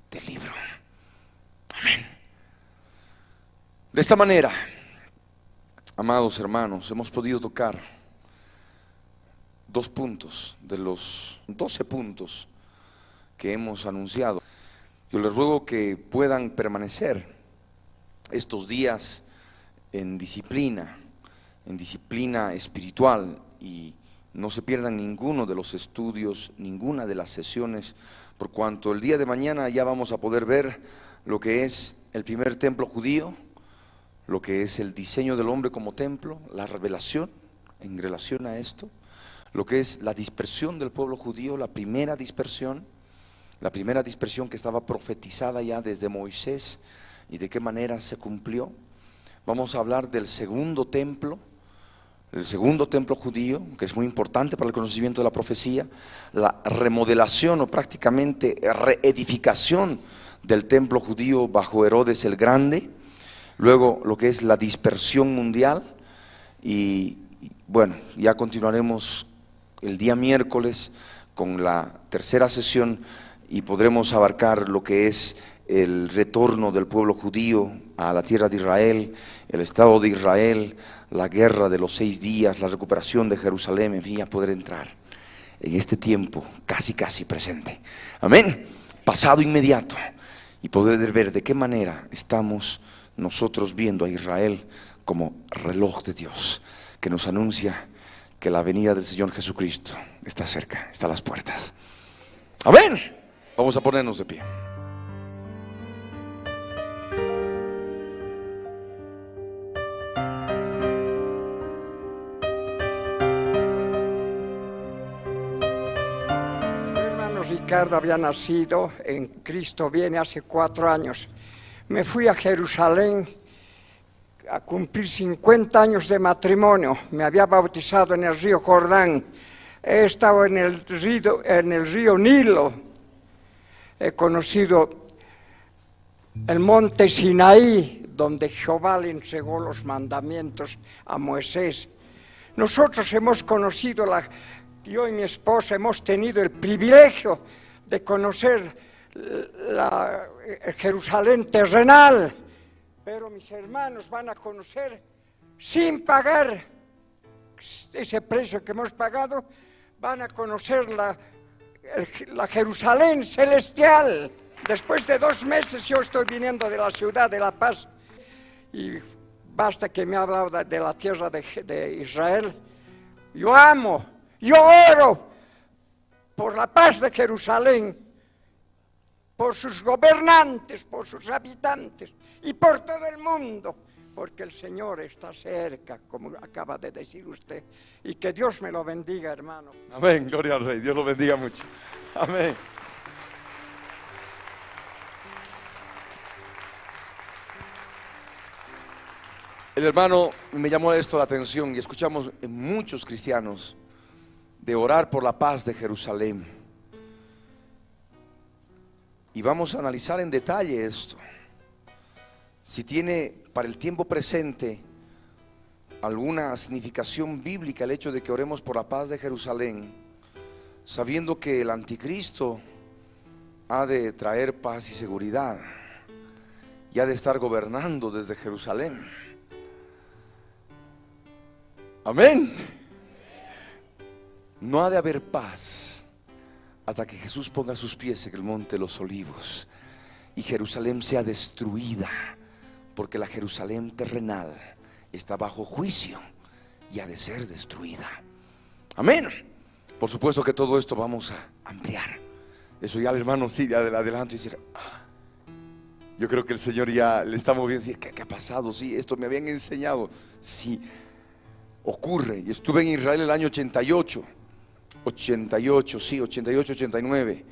del libro. Amén. De esta manera, amados hermanos, hemos podido tocar 2 puntos de los 12 puntos que hemos anunciado. Yo les ruego que puedan permanecer estos días en disciplina espiritual, y no se pierdan ninguno de los estudios, ninguna de las sesiones, por cuanto el día de mañana ya vamos a poder ver lo que es el primer templo judío, lo que es el diseño del hombre como templo, la revelación en relación a esto, lo que es la dispersión del pueblo judío, la primera dispersión que estaba profetizada ya desde Moisés y de qué manera se cumplió. Vamos a hablar del segundo templo, el segundo templo judío, que es muy importante para el conocimiento de la profecía, la remodelación o prácticamente reedificación del templo judío bajo Herodes el Grande. Luego lo que es la dispersión mundial, y bueno, ya continuaremos el día miércoles con la tercera sesión y podremos abarcar lo que es el retorno del pueblo judío a la tierra de Israel, el Estado de Israel, la guerra de los 6 días, la recuperación de Jerusalén, en fin, ya poder entrar en este tiempo casi presente. Amén. Pasado inmediato, y poder ver de qué manera estamos nosotros viendo a Israel como reloj de Dios, que nos anuncia que la venida del Señor Jesucristo está cerca, está a las puertas. Amén. Vamos a ponernos de pie.
Mi hermano Ricardo había nacido en Cristo Viene hace 4 años. Me fui a Jerusalén a cumplir 50 años de matrimonio. Me había bautizado en el río Jordán He estado en el río Nilo, he conocido el monte Sinaí, donde Jehová le entregó los mandamientos a Moisés. Nosotros hemos conocido, yo y mi esposa hemos tenido el privilegio de conocer Jerusalén terrenal, pero mis hermanos van a conocer sin pagar ese precio que hemos pagado, van a conocer la Jerusalén celestial. Después de 2 meses yo estoy viniendo de la ciudad de La Paz y basta que me ha hablado de la tierra de Israel. Yo amo, yo oro por la paz de Jerusalén, por sus gobernantes, por sus habitantes y por todo el mundo, porque el Señor está cerca, como acaba de decir usted, y que Dios me lo bendiga, hermano.
Amén, gloria al Rey, Dios lo bendiga mucho. Amén. El hermano me llamó esto la atención y escuchamos en muchos cristianos de orar por la paz de Jerusalén. Y vamos a analizar en detalle esto. Si tiene para el tiempo presente alguna significación bíblica el hecho de que oremos por la paz de Jerusalén, sabiendo que el anticristo ha de traer paz y seguridad y ha de estar gobernando desde Jerusalén. Amén. No ha de haber paz hasta que Jesús ponga sus pies en el monte de los olivos y Jerusalén sea destruida, porque la Jerusalén terrenal está bajo juicio y ha de ser destruida. Amén. Por supuesto que todo esto vamos a ampliar. Eso ya el hermano sí, adelante y decir, yo creo que el Señor ya le está moviendo. ¿Qué ha pasado? Sí, esto me habían enseñado. Sí, ocurre. Y estuve en Israel el año 88, 89.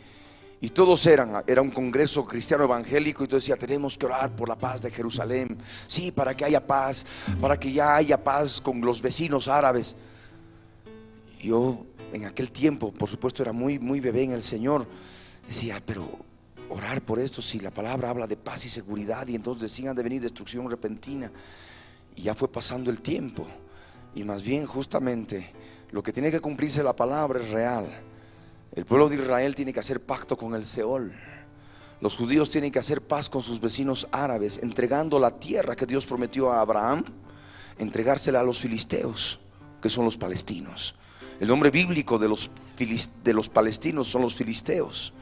Y todos era un congreso cristiano evangélico. Y todos decían, tenemos que orar por la paz de Jerusalén. Sí, para que haya paz, para que ya haya paz con los vecinos árabes. Yo en aquel tiempo, por supuesto, era muy bebé en el Señor. Decía, pero orar por esto, si la palabra habla de paz y seguridad, y entonces decían de venir destrucción repentina. Y ya fue pasando el tiempo, y más bien justamente lo que tiene que cumplirse la palabra es real. El pueblo de Israel tiene que hacer pacto con el Seol. Los judíos tienen que hacer paz con sus vecinos árabes, entregando la tierra que Dios prometió a Abraham, entregársela a los filisteos, que son los palestinos. El nombre bíblico de los palestinos son los filisteos.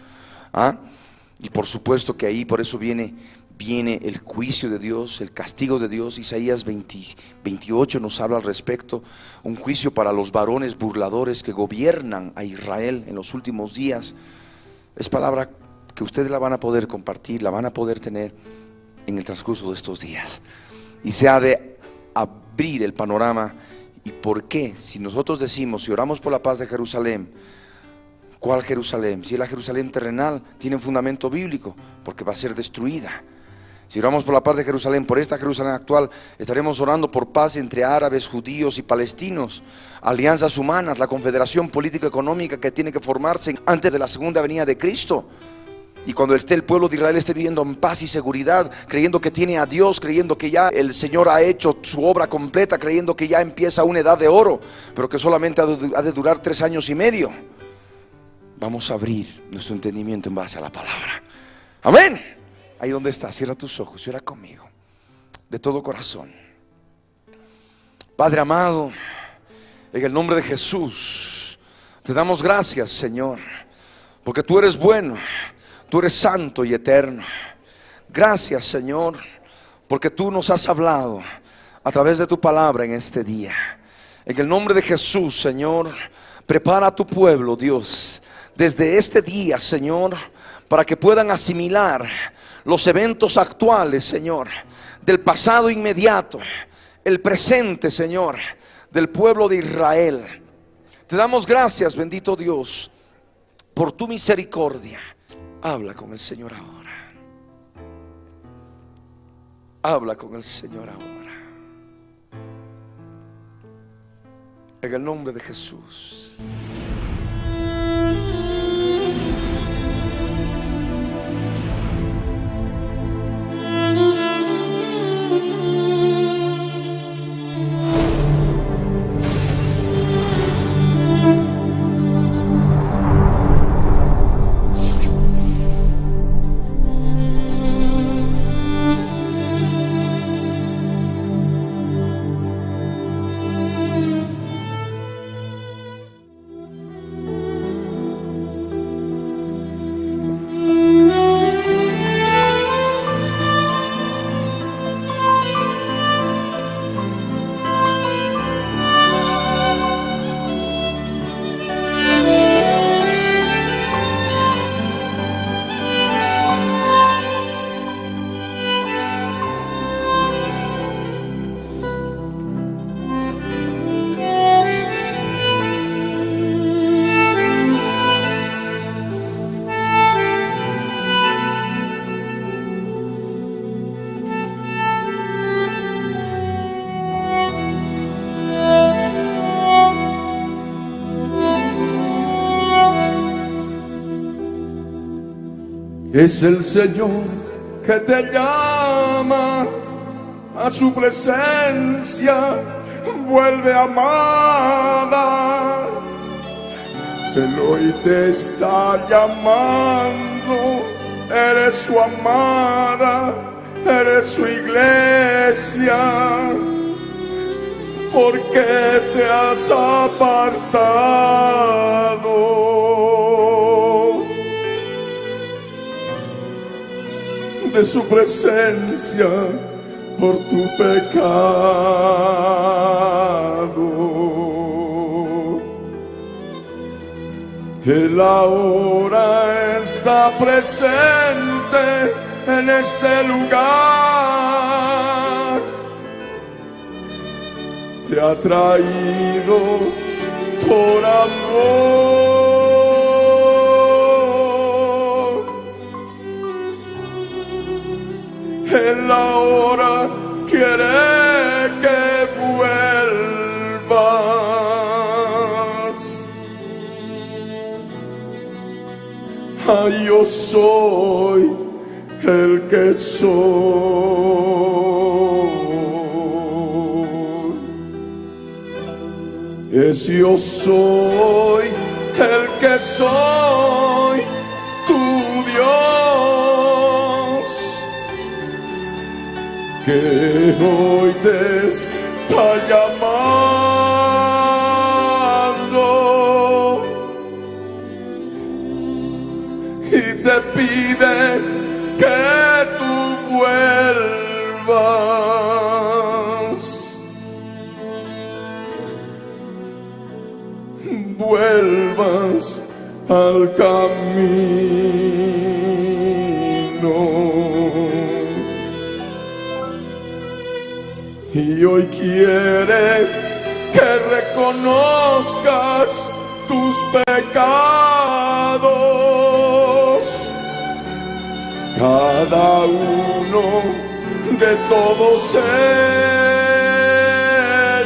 Y por supuesto que ahí por eso viene el juicio de Dios, el castigo de Dios. Isaías 28 nos habla al respecto. Un juicio para los varones burladores que gobiernan a Israel en los últimos días. Es palabra que ustedes la van a poder compartir, la van a poder tener en el transcurso de estos días. Y se ha de abrir el panorama. ¿Y por qué? Si nosotros decimos, si oramos por la paz de Jerusalén, ¿cuál Jerusalén? Si es la Jerusalén terrenal, tiene un fundamento bíblico, porque va a ser destruida. Si oramos por la paz de Jerusalén, por esta Jerusalén actual, estaremos orando por paz entre árabes, judíos y palestinos, alianzas humanas, la confederación político-económica que tiene que formarse antes de la segunda venida de Cristo. Y cuando el pueblo de Israel esté viviendo en paz y seguridad, creyendo que tiene a Dios, creyendo que ya el Señor ha hecho su obra completa, creyendo que ya empieza una edad de oro, pero que solamente ha de durar 3 años y medio. Vamos a abrir nuestro entendimiento en base a la palabra. Amén. Ahí donde estás, cierra tus ojos y ora conmigo de todo corazón. Padre amado, en el nombre de Jesús te damos gracias, Señor, porque tú eres bueno, tú eres santo y eterno. Gracias, Señor, porque tú nos has hablado a través de tu palabra en este día. En el nombre de Jesús, Señor, prepara a tu pueblo, Dios, desde este día, Señor, para que puedan asimilar los eventos actuales, Señor, del pasado inmediato, el presente, Señor, del pueblo de Israel. Te damos gracias, bendito Dios, por tu misericordia. Habla con el Señor ahora. Habla con el Señor ahora. En el nombre de Jesús.
Es el Señor que te llama a su presencia. Vuelve, amada. Él hoy te está llamando. Eres su amada, eres su iglesia. ¿Por qué te has apartado de su presencia por tu pecado? Él ahora está presente en este lugar. Te ha traído por amor. Él ahora quiere que vuelvas. Yo soy el que soy. Yo soy el que soy, tu Dios, que hoy te está llamando y te pide que tú vuelvas al camino. Y hoy quiere que reconozcas tus pecados, cada uno de todos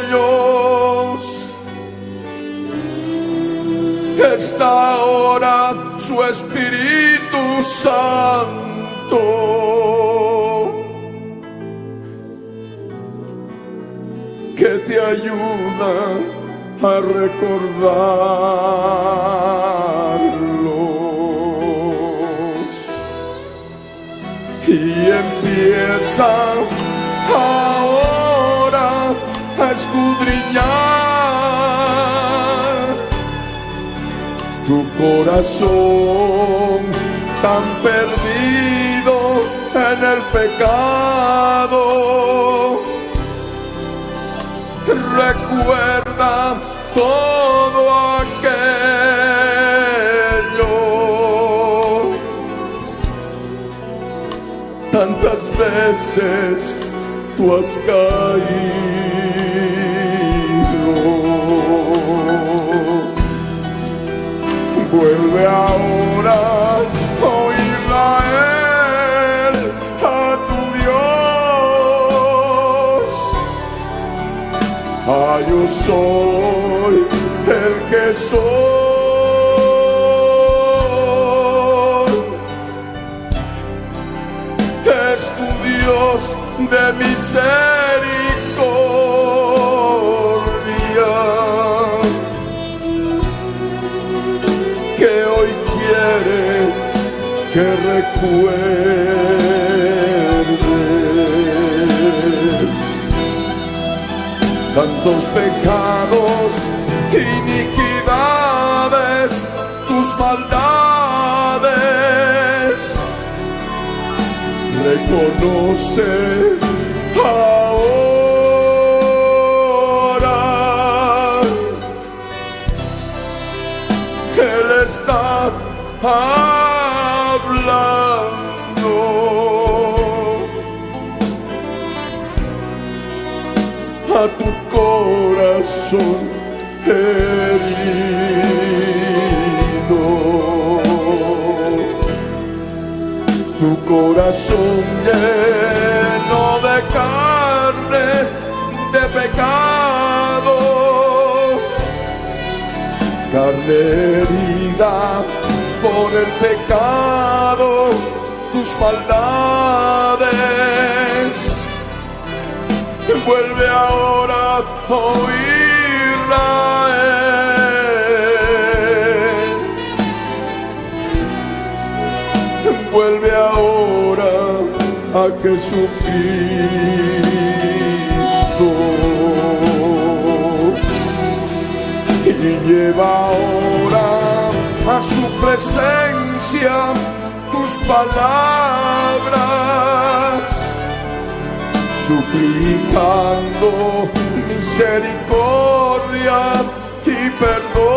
ellos. Está ahora su Espíritu Santo que te ayuda a recordarlos, y empieza ahora a escudriñar tu corazón tan perdido en el pecado. Recuerda todo aquello. Tantas veces tú has caído. Vuelve ahora, oh Israel, a tu Dios. Yo soy el que soy. Es tu Dios de misericordia, que hoy quiere que recuerdes tantos pecados, iniquidades, tus maldades. Reconoce ahora. Él está hablando. A tu corazón herido, tu corazón lleno de carne, de pecado, carne herida por el pecado. tus maldades. Vuelve ahora, oh Israel. Vuelve ahora a Jesucristo y lleva ahora a su presencia tus palabras, suplicando misericordia y perdón.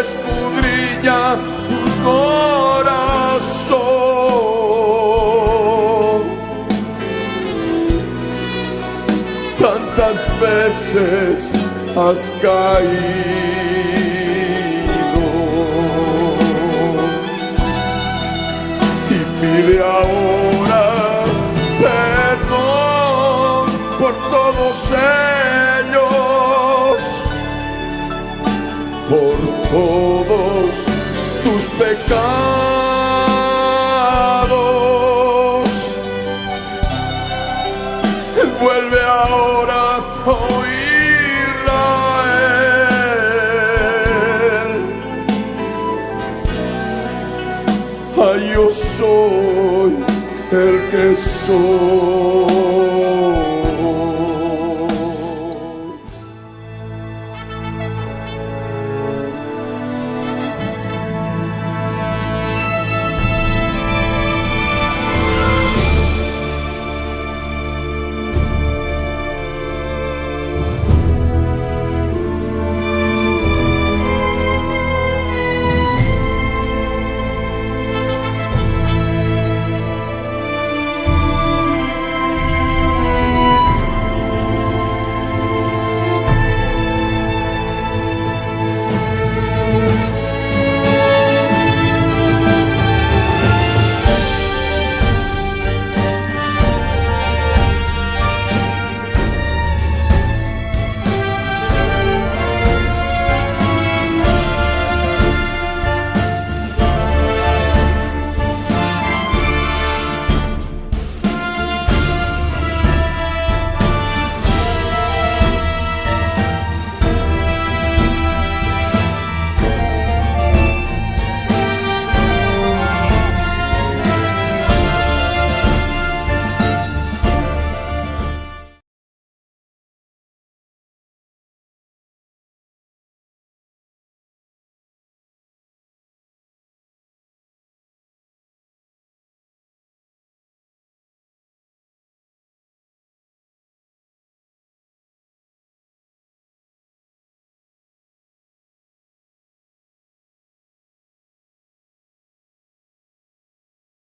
Escudriña tu corazón. Tantas veces has caído y pide ahora perdón por todos ellos, por todos tus pecados. Vuelve ahora, oh Israel. Ay, yo soy el que soy.